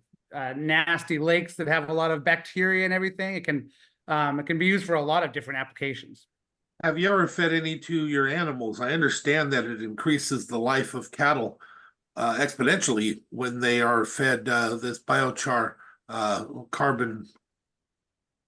nasty lakes that have a lot of bacteria and everything. It can be used for a lot of different applications. Have you ever fed any to your animals? I understand that it increases the life of cattle exponentially when they are fed this biochar carbon.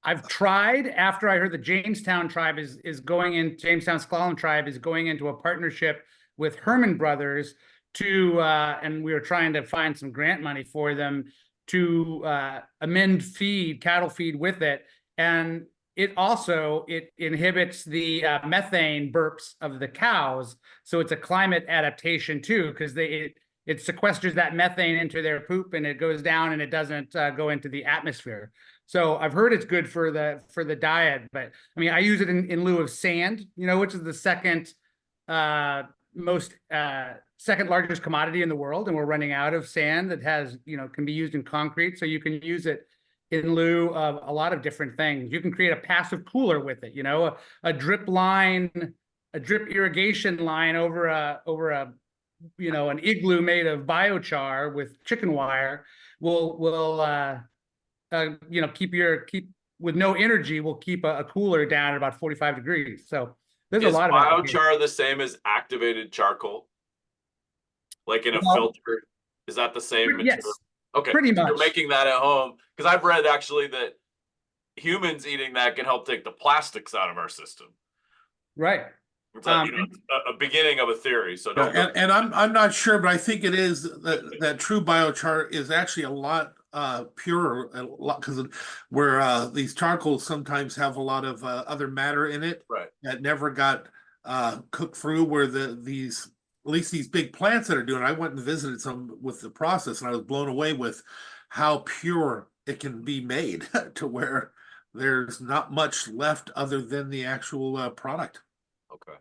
I've tried after I heard the Jamestown tribe is going in, Jamestown Sklallam tribe is going into a partnership with Herman Brothers to, and we were trying to find some grant money for them to amend cattle feed with it. And it inhibits the methane burps of the cows. So it's a climate adaptation too, because it sequesters that methane into their poop and it goes down and it doesn't go into the atmosphere. So I've heard it's good for the diet, but I mean, I use it in lieu of sand, you know, which is the second largest commodity in the world. And we're running out of sand that has, you know, can be used in concrete. So you can use it in lieu of a lot of different things. You can create a passive cooler with it, you know, a drip irrigation line over a, you know, an igloo made of biochar with chicken wire will you know, keep with no energy, will keep a cooler down at about 45 degrees. So there's a lot of biochar the same as activated charcoal, like in a filter. Is that the same material? Yes, okay, pretty much. You're making that at home, because I've read actually that humans eating that can help take the plastics out of our system. Right. It's a beginning of a theory. So don't. And I'm not sure, but I think it is that true biochar is actually a lot purer, a lot, because where these charcoals sometimes have a lot of other matter in it, right, that never got cooked through. Where at least these big plants that are doing it, I went and visited some with the process, and I was blown away with how pure it can be made to where there's not much left other than the actual product. Okay.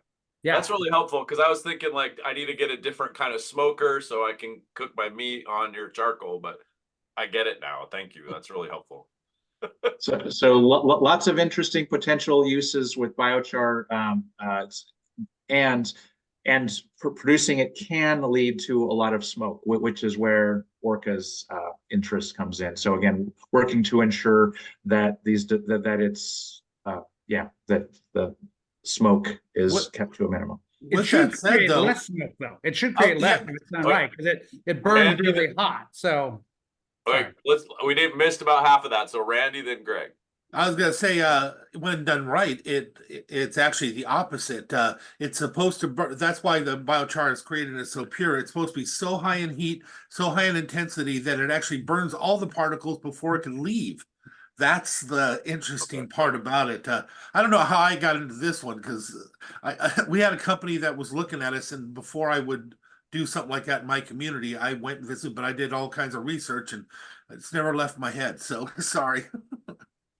Yeah, that's really helpful, because I was thinking like I need to get a different kind of smoker so I can cook my meat on your charcoal, but I get it now. Thank you. That's really helpful. So lots of interesting potential uses with biochar, and for producing it can lead to a lot of smoke, which is where ORCAA's interest comes in. So again, working to ensure that that the smoke is kept to a minimum. It should create less smoke, though. It should create less if it's done right, because it burns really hot. So, okay, we missed about half of that. So Randy, then Greg. I was gonna say, when done right, it's actually the opposite. It's supposed to burn. That's why the biochar is created as so pure. It's supposed to be so high in heat, so high in intensity that it actually burns all the particles before it can leave. That's the interesting part about it. I don't know how I got into this one, because we had a company that was looking at us, and before I would do something like that in my community, I went and visited, but I did all kinds of research and it's never left my head. So sorry.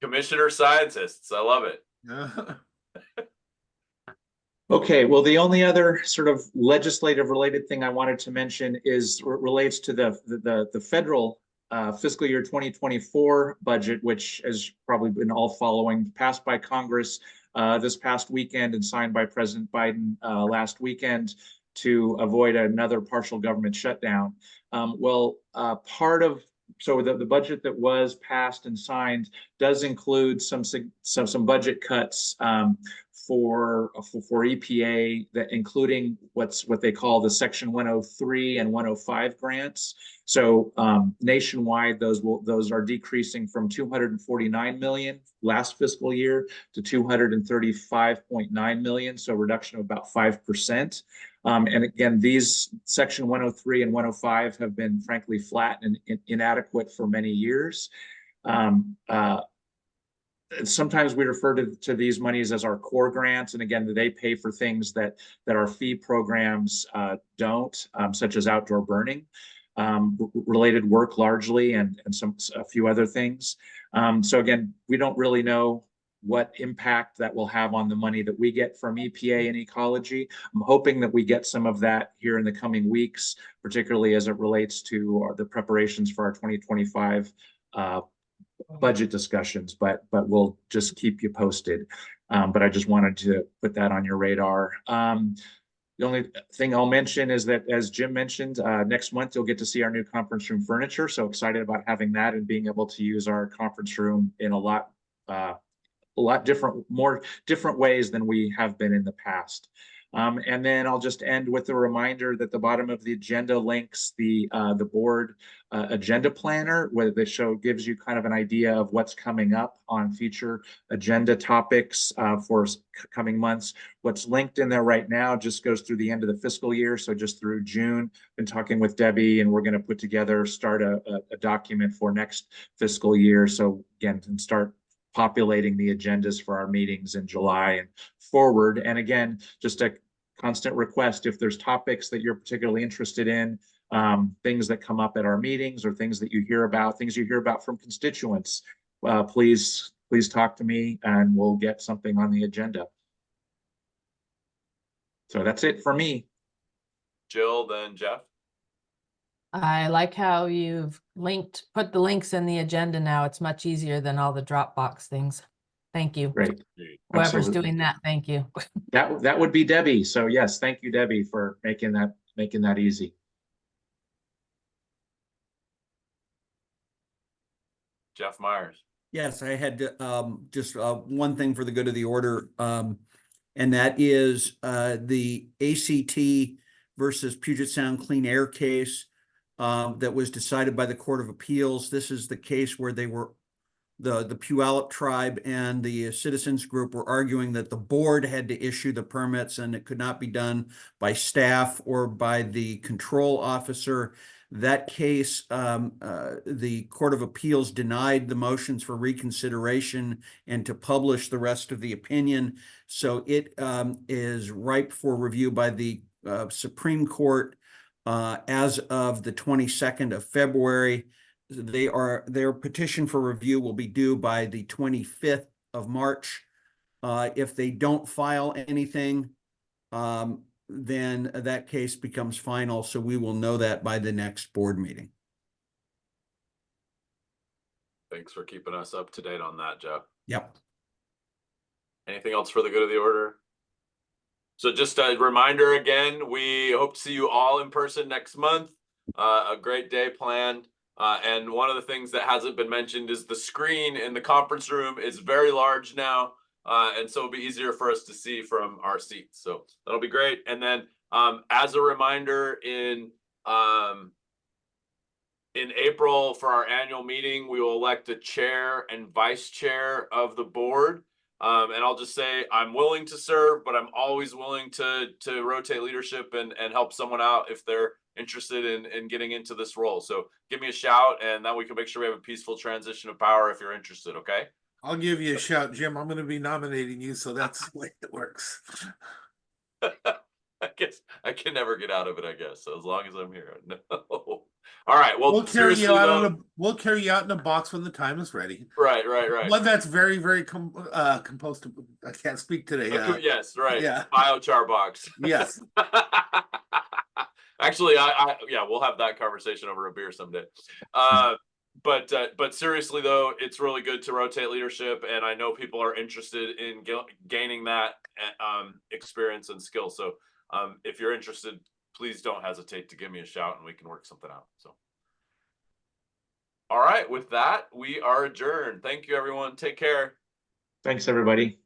Commissioner scientists, I love it. Okay, well, the only other sort of legislative related thing I wanted to mention relates to the federal fiscal year 2024 budget, which has probably been all following, passed by Congress this past weekend and signed by President Biden last weekend to avoid another partial government shutdown. Part of the budget that was passed and signed does include some budget cuts for EPA, that including what they call the Section 103 and 105 grants. So nationwide, those are decreasing from 249 million last fiscal year to 235.9 million, so a reduction of about 5%. And again, these Section 103 and 105 have been frankly flat and inadequate for many years. Sometimes we refer to these monies as our core grants, and again, they pay for things that our fee programs don't, such as outdoor burning related work largely, and a few other things. So again, we don't really know what impact that will have on the money that we get from EPA and ecology. I'm hoping that we get some of that here in the coming weeks, particularly as it relates to the preparations for our 2025 budget discussions, but we'll just keep you posted. But I just wanted to put that on your radar. The only thing I'll mention is that, as Jim mentioned, next month you'll get to see our new conference room furniture. So excited about having that and being able to use our conference room in a lot more different ways than we have been in the past. And then I'll just end with a reminder that the bottom of the agenda links the board agenda planner, where the show gives you kind of an idea of what's coming up on future agenda topics for coming months. What's linked in there right now just goes through the end of the fiscal year, so just through June. Been talking with Debbie, and we're going to start a document for next fiscal year. So again, and start populating the agendas for our meetings in July and forward. And again, just a constant request, if there's topics that you're particularly interested in, things that come up at our meetings or things you hear about from constituents, please talk to me and we'll get something on the agenda. So that's it for me. Jill, then Jeff. I like how you've put the links in the agenda now. It's much easier than all the Dropbox things. Thank you. Great. Whoever's Absolutely. doing that, thank you. That would be Debbie. So yes, thank you, Debbie, for making that easy. Jeff Myers. Yes, I had just one thing for the good of the order, and that is the ACT versus Puget Sound Clean Air case that was decided by the Court of Appeals. This is the case where they were the Puyallup tribe and the citizens group were arguing that the board had to issue the permits and it could not be done by staff or by the control officer. That case, the Court of Appeals denied the motions for reconsideration and to publish the rest of the opinion. So it is ripe for review by the Supreme Court as of the 22nd of February. Their petition for review will be due by the 25th of March. If they don't file anything, then that case becomes final. So we will know that by the next board meeting. Thanks for keeping us up to date on that, Jeff. Yep. Anything else for the good of the order? So just a reminder again, we hope to see you all in person next month. A great day planned. And one of the things that hasn't been mentioned is the screen in the conference room is very large now. And so it'll be easier for us to see from our seats. So that'll be great. And then as a reminder, in April for our annual meeting, we will elect a chair and vice chair of the board. And I'll just say I'm willing to serve, but I'm always willing to rotate leadership and help someone out if they're interested in getting into this role. So give me a shout, and then we can make sure we have a peaceful transition of power if you're interested. Okay. I'll give you a shout, Jim. I'm going to be nominating you, so that's the way it works. I guess I can never get out of it, I guess, so as long as I'm here. No. All right. Well, we'll carry you out in a box when the time is ready. Right. One that's very, very compostable. I can't speak today. Yes, right. Yeah. Biochar box. Yes. Actually, yeah, we'll have that conversation over a beer someday. but seriously though, it's really good to rotate leadership, and I know people are interested in gaining that experience and skill. So if you're interested, please don't hesitate to give me a shout and we can work something out. So all right, with that, we are adjourned. Thank you, everyone. Take care. Thanks, everybody.